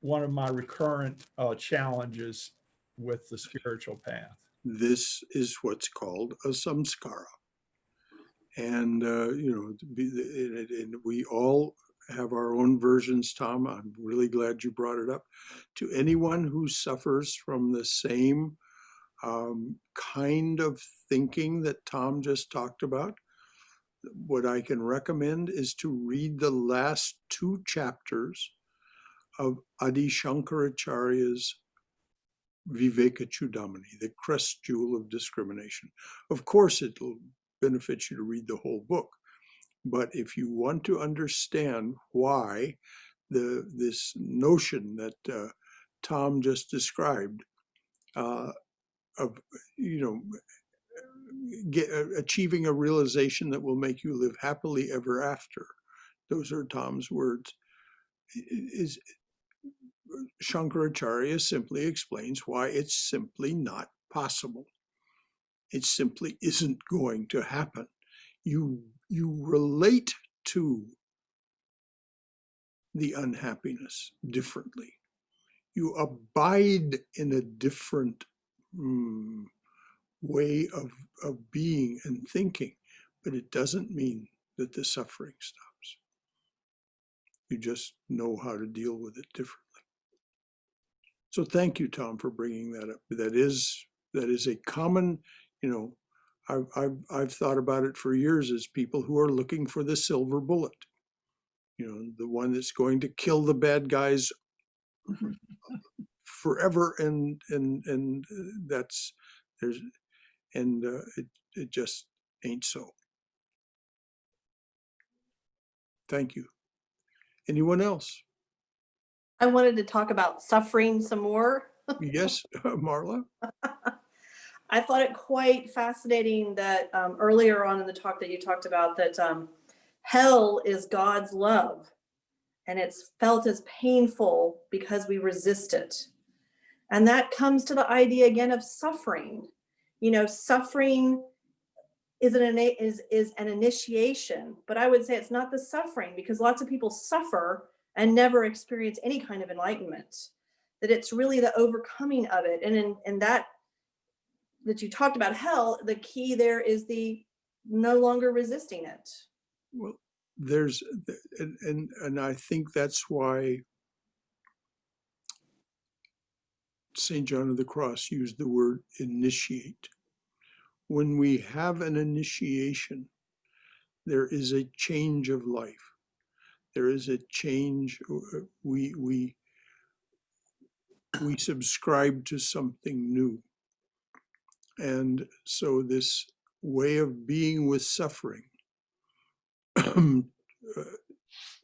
one of my recurrent challenges with the spiritual path. This is what's called a samskara. And, and we all have our own versions, Tom. I'm really glad you brought it up. To anyone who suffers from the same kind of thinking that Tom just talked about, what I can recommend is to read the last 2 chapters of Adi Shankaracharya's Vivekachudamani, the crest jewel of discrimination. Of course, it'll benefit you to read the whole book, but if you want to understand why this notion that Tom just described of achieving a realization that will make you live happily ever after, those are Tom's words, is Shankaracharya simply explains why it's simply not possible. It simply isn't going to happen. You relate to the unhappiness differently. You abide in a different way of being and thinking, but it doesn't mean that the suffering stops. You just know how to deal with it differently. So thank you, Tom, for bringing that up. That is a common, I've thought about it for years as people who are looking for the silver bullet, the one that's going to kill the bad guys forever, and it just ain't so. Thank you. Anyone else? I wanted to talk about suffering some more. Yes, Marla? I thought it quite fascinating that earlier on in the talk that you talked about that hell is God's love, and it's felt as painful because we resist it. And that comes to the idea again of suffering. Suffering is an initiation, but I would say it's not the suffering, because lots of people suffer and never experience any kind of enlightenment. That it's really the overcoming of it. And in that you talked about hell, the key there is the no longer resisting it. Well, and I think that's why St. John of the Cross used the word initiate. When we have an initiation, there is a change of life. There is a change. We subscribe to something new. And so this way of being with suffering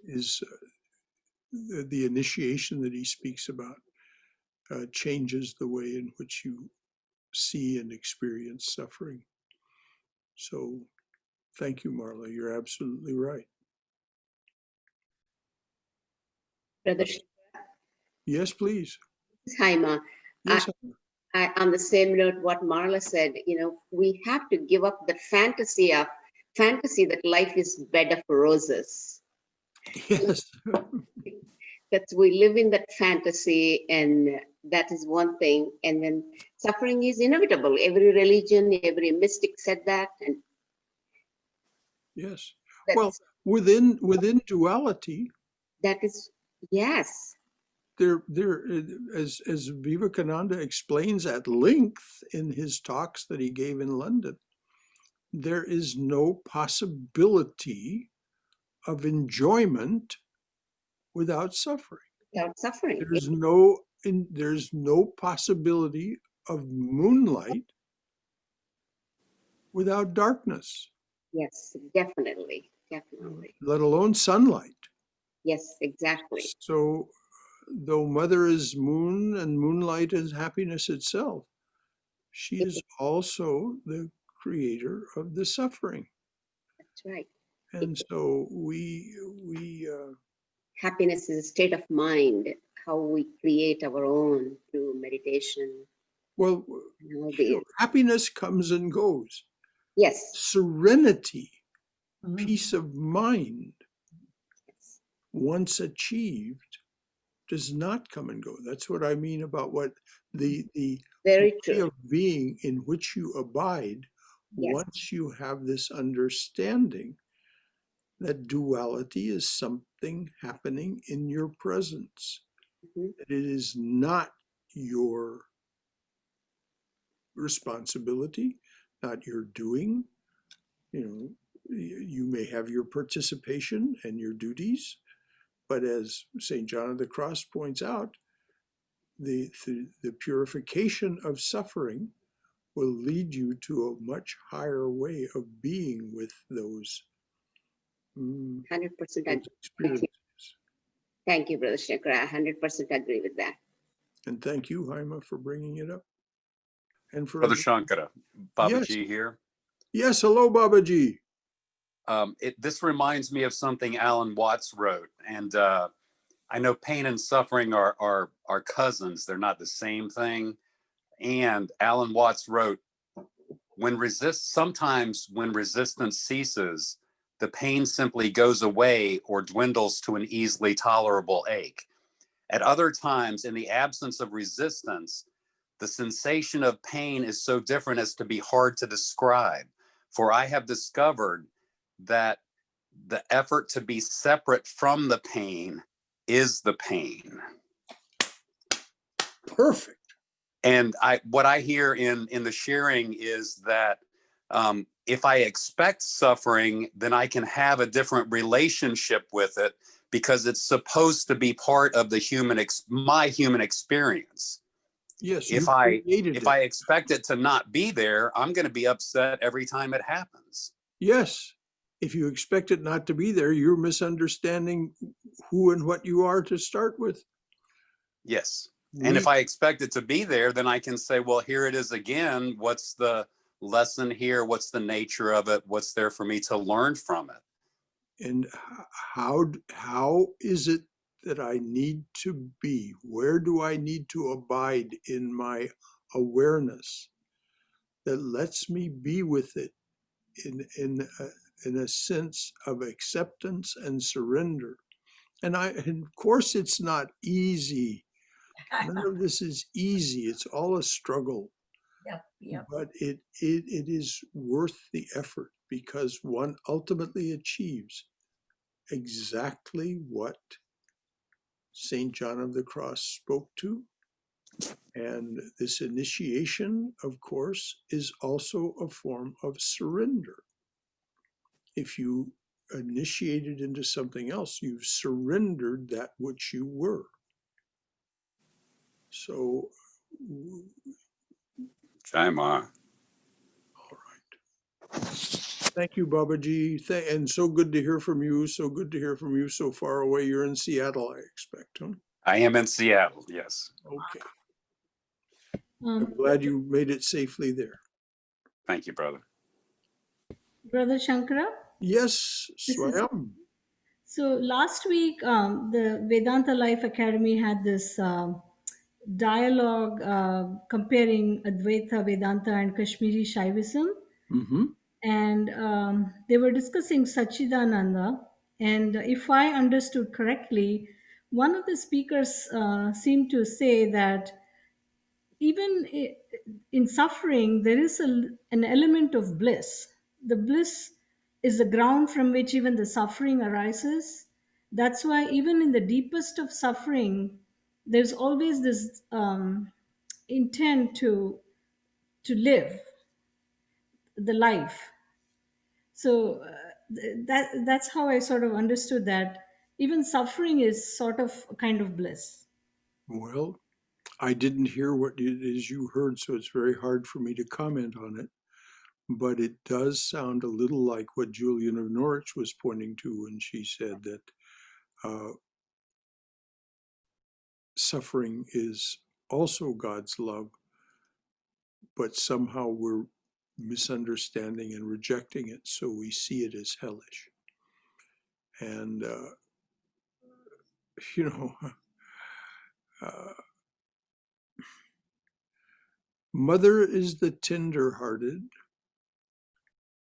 is the initiation that he speaks about, changes the way in which you see and experience suffering. So thank you, Marla. You're absolutely right. Brother, Yes, please. hi, Ma. Yes. On the same note, what Marla said, we have to give up the fantasy that life is bed of roses. Yes. That we live in that fantasy, and that is one thing. And then suffering is inevitable. Every religion, every mystic said that. And yes. Well, within duality, that is, yes. There, as Vivekananda explains at length in his talks that he gave in London, there is no possibility of enjoyment without suffering. Without suffering. There's no possibility of moonlight without darkness. Yes, definitely. Let alone sunlight. Yes, exactly. So, though Mother is moon and moonlight is happiness itself, she is also the creator of the suffering. That's right. And so happiness is a state of mind, how we create our own through meditation. Well, happiness comes and goes. Yes. Serenity, peace of mind, once achieved, does not come and go. That's what I mean about what the very way true of being in which you abide. Yes. Once you have this understanding that duality is something happening in your presence, that it is not your responsibility, not your doing. You may have your participation and your duties, but as St. John of the Cross points out, the purification of suffering will lead you to a much higher way of being with those 100% experiences. Thank you, Brother Shankara. I 100% agree with that. And thank you, Haima, for bringing it up. And for Brother Shankara, Babaji here. Yes, hello, Babaji. This reminds me of something Alan Watts wrote, and I know pain and suffering are cousins. They're not the same thing. And Alan Watts wrote, sometimes when resistance ceases, the pain simply goes away or dwindles to an easily tolerable ache. At other times, in the absence of resistance, the sensation of pain is so different as to be hard to describe. For I have discovered that the effort to be separate from the pain is the pain. Perfect. And what I hear in the sharing is that if I expect suffering, then I can have a different relationship with it because it's supposed to be part of my human experience. Yes, If you created it. I expect it to not be there, I'm going to be upset every time it happens. Yes. If you expect it not to be there, you're misunderstanding who and what you are to start with. Yes. And if I expect it to be there, then I can say, well, here it is again. What's the lesson here? What's the nature of it? What's there for me to learn from it? And how is it that I need to be? Where do I need to abide in my awareness that lets me be with it in a sense of acceptance and surrender? And of course, it's not easy. None of this is easy. It's all a struggle. Yep. But it is worth the effort because one ultimately achieves exactly what St. John of the Cross spoke to. And this initiation, of course, is also a form of surrender. If you initiated into something else, you've surrendered that which you were. So, Jai Ma. all right. Thank you, Babaji. And so good to hear from you. So good to hear from you so far away. You're in Seattle, I expect, huh? I am in Seattle, yes. Okay. I'm glad you made it safely there. Thank you, brother. Brother Shankara? Yes, Swayam. So last week, the Vedanta Life Academy had this dialogue comparing Advaita, Vedanta, and Kashmiri Shaivism. Mm-hmm. And they were discussing Sachidananda. And if I understood correctly, one of the speakers seemed to say that even in suffering, there is an element of bliss. The bliss is the ground from which even the suffering arises. That's why, even in the deepest of suffering, there's always this intent to live the life. So that's how I sort of understood that even suffering is sort of a kind of bliss. Well, I didn't hear what it is you heard, so it's very hard for me to comment on it. But it does sound a little like what Julian of Norwich was pointing to when she said that suffering is also God's love, but somehow we're misunderstanding and rejecting it, so we see it as hellish. And, you know, Mother is the tender-hearted.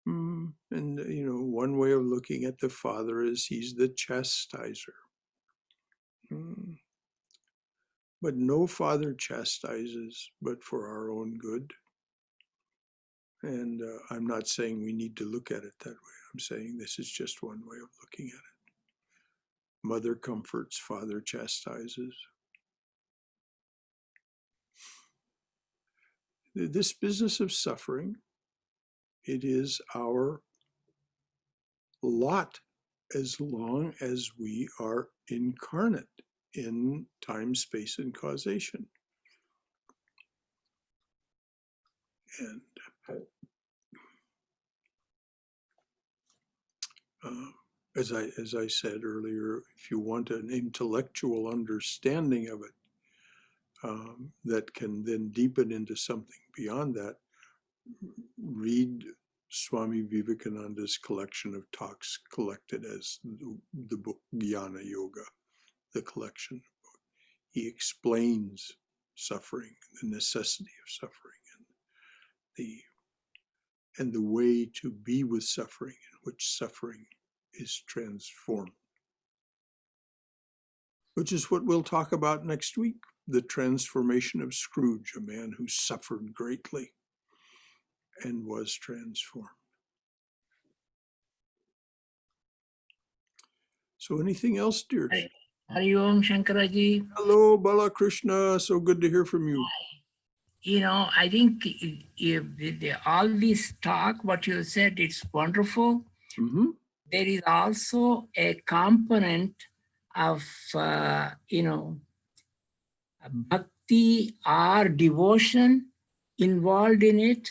And, you know, one way of looking at the Father is he's the chastiser. But no father chastises but for our own good. And I'm not saying we need to look at it that way. I'm saying this is just one way of looking at it. Mother comforts, father chastises. This business of suffering, it is our lot as long as we are incarnate in time, space, and causation. And as I said earlier, if you want an intellectual understanding of it, that can then deepen into something beyond that, read Swami Vivekananda's collection of talks collected as the book Jnana Yoga. the collection. He explains suffering, the necessity of suffering, and the way to be with suffering, in which suffering is transformed. Which is what we'll talk about next week, the transformation of Scrooge, a man who suffered greatly and was transformed. So anything else, dear? Hari Om Shankaraji. Hello, Balakrishna. So good to hear from you. You know, I think all this talk, what you said, it's wonderful. Mm-hmm. There is also a component of, bhakti or devotion involved in it.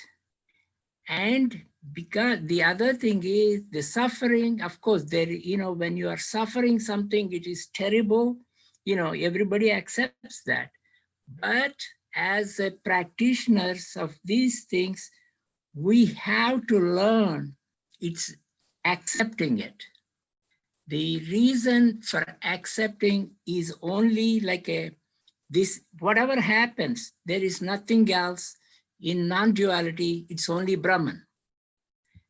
And because the other thing is the suffering, of course, there, when you are suffering something, it is terrible. Everybody accepts that. But as a practitioners of these things, we have to learn it's accepting it. The reason for accepting is only like this, whatever happens, there is nothing else. In non-duality, it's only Brahman.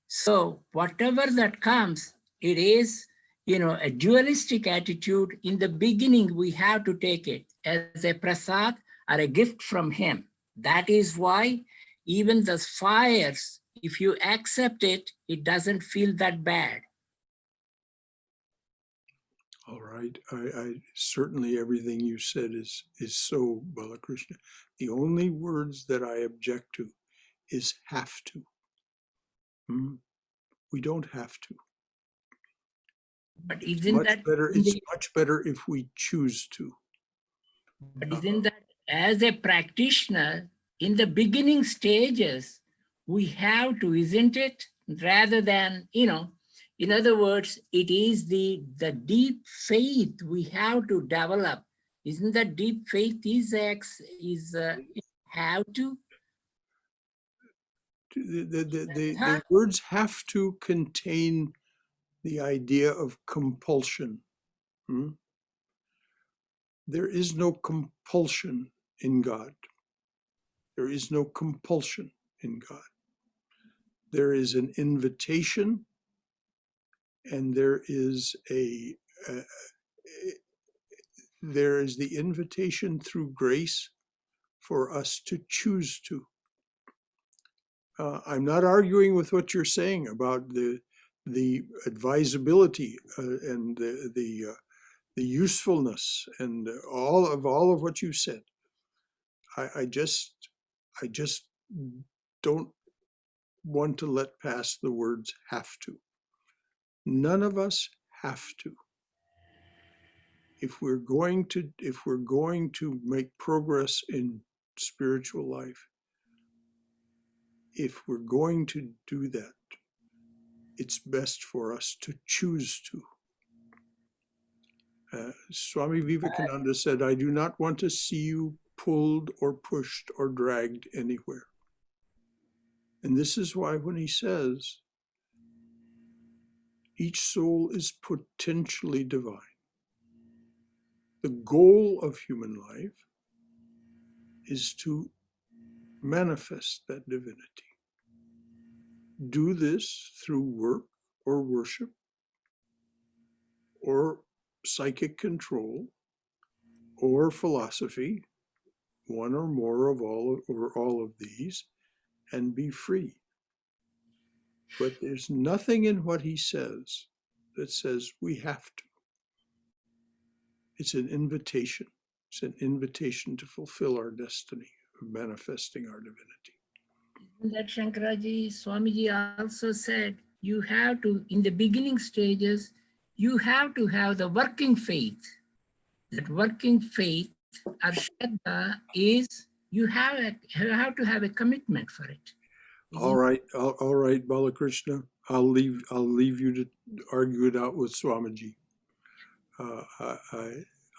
So whatever that comes, it is, a dualistic attitude. In the beginning, we have to take it as a prasad or a gift from him. That is why even the fires, if you accept it, it doesn't feel that bad. All right. I certainly everything you said is so, Balakrishna. The only words that I object to is have to. We don't have to. But isn't that better? It's much better if we choose to. But isn't that as a practitioner in the beginning stages, we have to, isn't it? Rather than, in other words, it is the deep faith we have to develop. Isn't that deep faith have to? The words have to contain the idea of compulsion. There is no compulsion in God. There is no compulsion in God. There is an invitation, and there is there is the invitation through grace for us to choose to. I'm not arguing with what you're saying about the advisability and the usefulness and all of what you said. I just don't want to let pass the words have to. None of us have to. If we're going to make progress in spiritual life, if we're going to do that, it's best for us to choose to. Swami Vivekananda said, I do not want to see you pulled or pushed or dragged anywhere. And this is why when he says, each soul is potentially divine, the goal of human life is to manifest that divinity. Do this through work or worship or psychic control or philosophy, one or more of all of these, and be free. But there's nothing in what he says that says we have to. It's an invitation. It's an invitation to fulfill our destiny of manifesting our divinity. That Shankaraji, Swamiji also said, you have to, in the beginning stages, you have to have the working faith. That working faith, or Shraddha, is you have to have a commitment for it. All right, Balakrishna. I'll leave you to argue it out with Swamiji.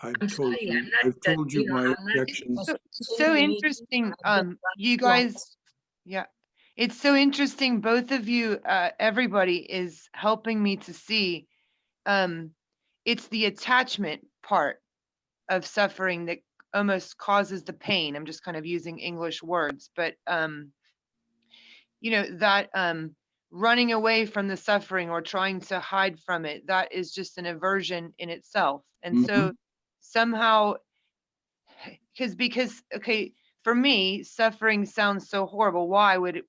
I've told you my objections. So interesting. You guys, yeah, it's so interesting. Both of you, everybody is helping me to see. It's the attachment part of suffering that almost causes the pain. I'm just kind of using English words, but that running away from the suffering or trying to hide from it, that is just an aversion in itself. And so somehow, because okay, for me, suffering sounds so horrible. Why would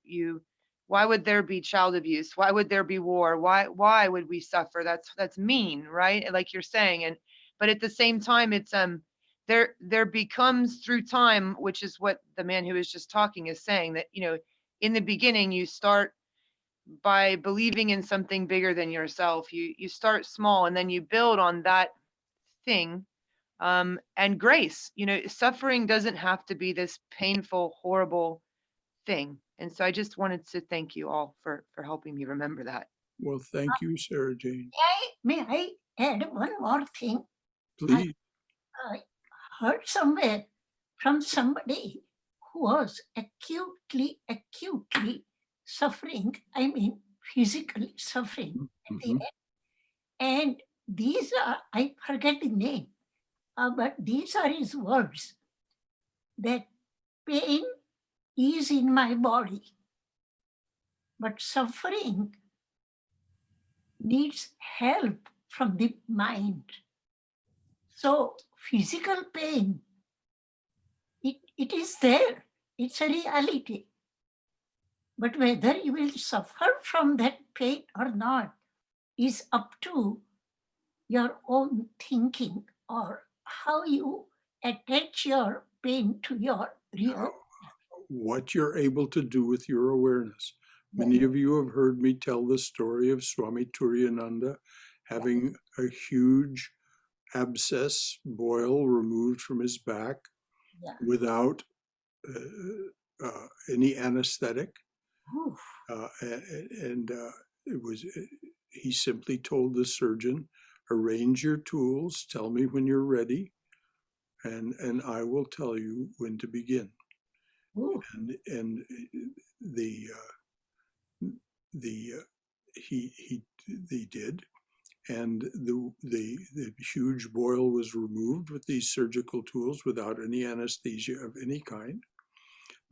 there be child abuse? Why would there be war? Why would we suffer? That's mean, right? Like you're saying. But at the same time, it's there becomes through time, which is what the man who was just talking is saying, that in the beginning you start by believing in something bigger than yourself. You start small and then you build on that thing. And grace, suffering doesn't have to be this painful, horrible thing. And so I just wanted to thank you all for helping me remember that. Well, thank you, Sarah Jane. May I add one more thing? Please. I heard somewhere from somebody who was acutely suffering, I mean physically suffering at the end. And these are, I forget the name, but these are his words, that pain is in my body, but suffering needs help from the mind. So physical pain, it is there, it's a reality. But whether you will suffer from that pain or not is up to your own thinking, or how you attach your pain to your real. What you're able to do with your awareness. Many of you have heard me tell the story of Swami Turiyananda having a huge abscess boil removed from his back without any anesthetic. He simply told the surgeon, arrange your tools, tell me when you're ready, and I will tell you when to begin. And they did, and the huge boil was removed with these surgical tools without any anesthesia of any kind.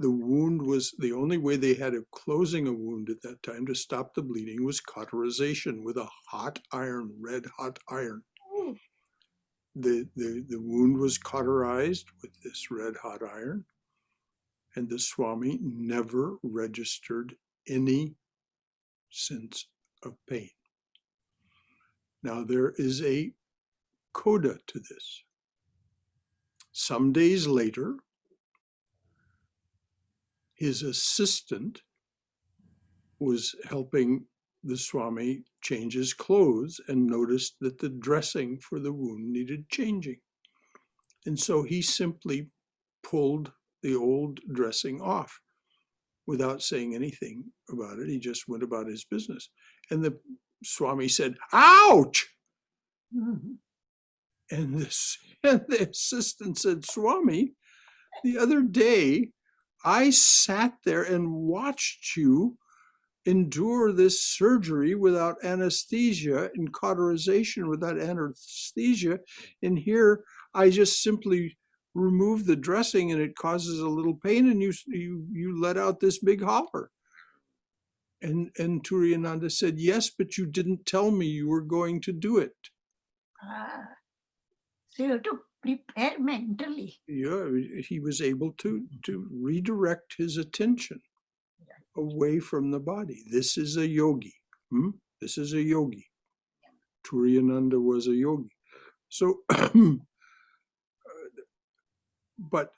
The wound was, the only way they had of closing a wound at that time to stop the bleeding was cauterization with a hot iron, red hot iron. The wound was cauterized with this red hot iron, and the Swami never registered any sense of pain. Now there is a coda to this. Some days later, his assistant was helping the Swami change his clothes and noticed that the dressing for the wound needed changing. And so he simply pulled the old dressing off without saying anything about it. He just went about his business. And the Swami said, ouch! And the assistant said, Swami, the other day, I sat there and watched you endure this surgery without anesthesia and cauterization without anesthesia. And here I just simply remove the dressing and it causes a little pain, and you let out this big holler. And Turiyananda said, yes, but you didn't tell me you were going to do it. So you have to prepare mentally. Yeah, he was able to redirect his attention away from the body. This is a yogi. This is a yogi. Turiyananda was a yogi. So, but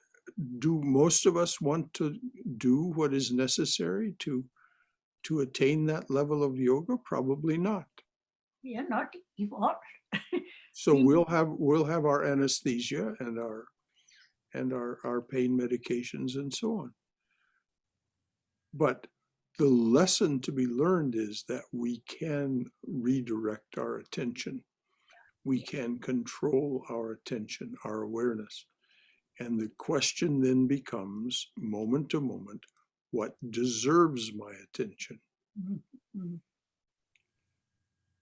do most of us want to do what is necessary to attain that level of yoga? Probably not. We are not evolved. So we'll have our anesthesia and our pain medications and so on. But the lesson to be learned is that we can redirect our attention. We can control our attention, our awareness. And the question then becomes, moment to moment, what deserves my attention?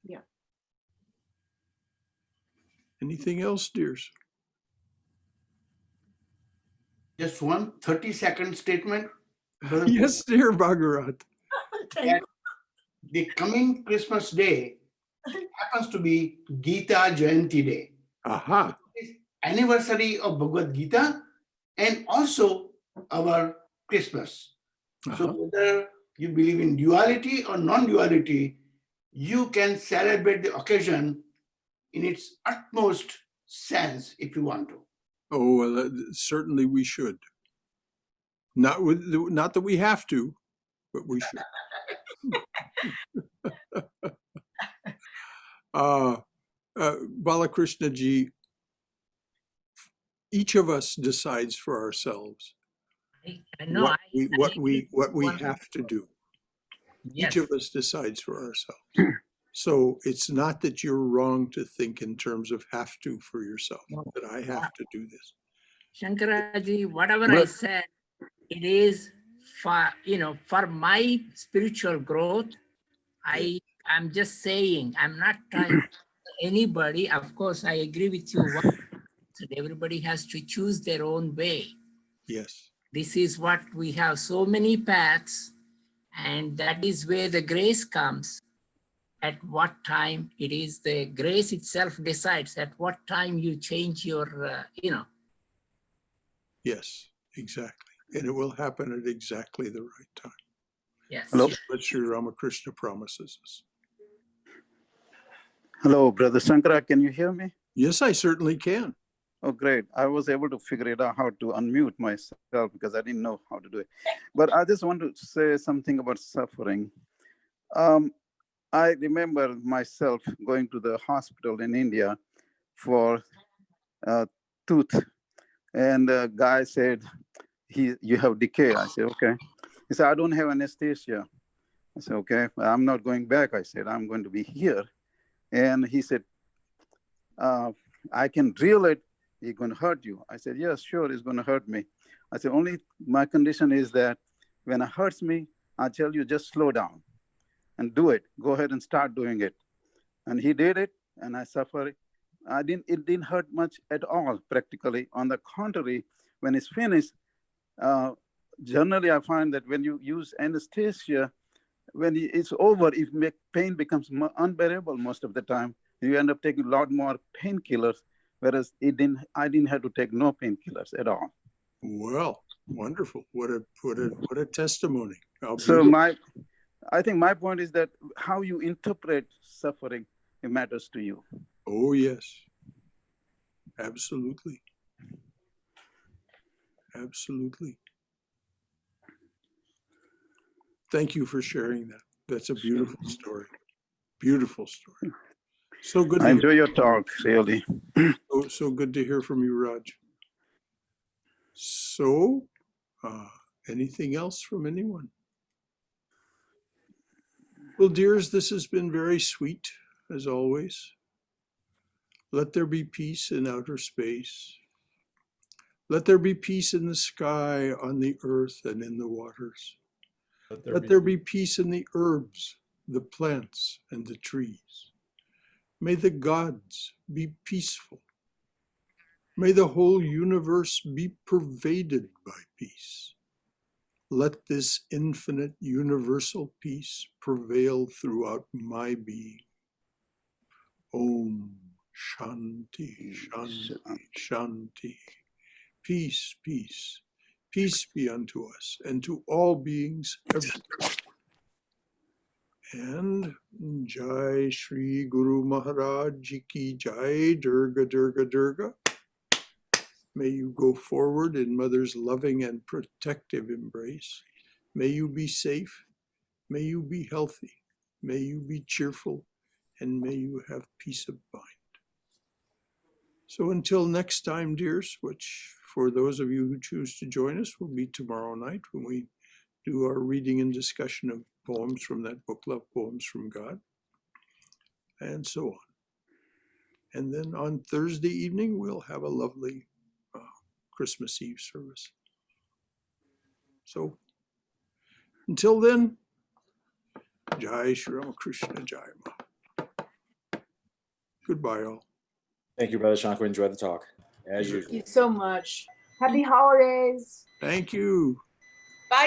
Yeah. Anything else, dears? Just one 30-second statement. Yes, dear Bhagarat. That the coming Christmas Day happens to be Gita Jayanti Day. Aha. It's anniversary of Bhagavad Gita and also our Christmas. So whether you believe in duality or non-duality, you can celebrate the occasion in its utmost sense if you want to. Oh, well, certainly we should. Not that we have to, but we should. Balakrishna ji, each of us decides for ourselves what we have to do. Yes. Each of us decides for ourselves. So it's not that you're wrong to think in terms of have to for yourself, that I have to do this. Shankaraji, whatever I said, it is for, for my spiritual growth. I'm just saying, I'm not trying anybody. Of course, I agree with you. That everybody has to choose their own way. Yes. This is what we have, so many paths, and that is where the grace comes. At what time it is, the grace itself decides at what time you change your, Yes, exactly. And it will happen at exactly the right time. Yes. Hello. What Sri Ramakrishna promises us. Hello, Brother Shankara. Can you hear me? Yes, I certainly can. Oh, great. I was able to figure it out how to unmute myself because I didn't know how to do it. But I just want to say something about suffering. I remember myself going to the hospital in India for tooth. And the guy said, you have decay. I said, okay. He said, I don't have anesthesia. I said, okay, I'm not going back. I said, I'm going to be here. And he said, I can drill it. It's going to hurt you. I said, yes, sure, it's going to hurt me. I said, only my condition is that when it hurts me, I tell you, just slow down and do it. Go ahead and start doing it. And he did it, and I suffered. It didn't hurt much at all, practically. On the contrary, when it's finished, generally I find that when you use anesthesia, when it's over, pain becomes unbearable most of the time. You end up taking a lot more painkillers, whereas I didn't have to take no painkillers at all. Well, wonderful. What a testimony. So I think my point is that how you interpret suffering, it matters to you. Oh, yes. Absolutely. Absolutely. Thank you for sharing that. That's a beautiful story. Beautiful story. So good. I enjoy your talk, really. So good to hear from you, Raj. So, anything else from anyone? Well, dears, this has been very sweet, as always. Let there be peace in outer space. Let there be peace in the sky, on the earth, and in the waters. Let there be peace in the herbs, the plants, and the trees. May the gods be peaceful. May the whole universe be pervaded by peace. Let this infinite universal peace prevail throughout my being. Om Shanti, Shanti, Shanti. Peace, peace. Peace be unto us and to all beings everywhere. And Jai Shri Guru Maharaj Ji Ki Jai, Durga, Durga, Durga. May you go forward in Mother's loving and protective embrace. May you be safe. May you be healthy. May you be cheerful. And may you have peace of mind. So until next time, dears, which for those of you who choose to join us will be tomorrow night when we do our reading and discussion of poems from that book, Love Poems from God, and so on. And then on Thursday evening, we'll have a lovely Christmas Eve service. So until then, Jai Shri Ramakrishna Jai Ma. Goodbye, all. Thank you, Brother Shankar. Enjoy the talk, as usual. Thank you so much. Happy holidays. Thank you.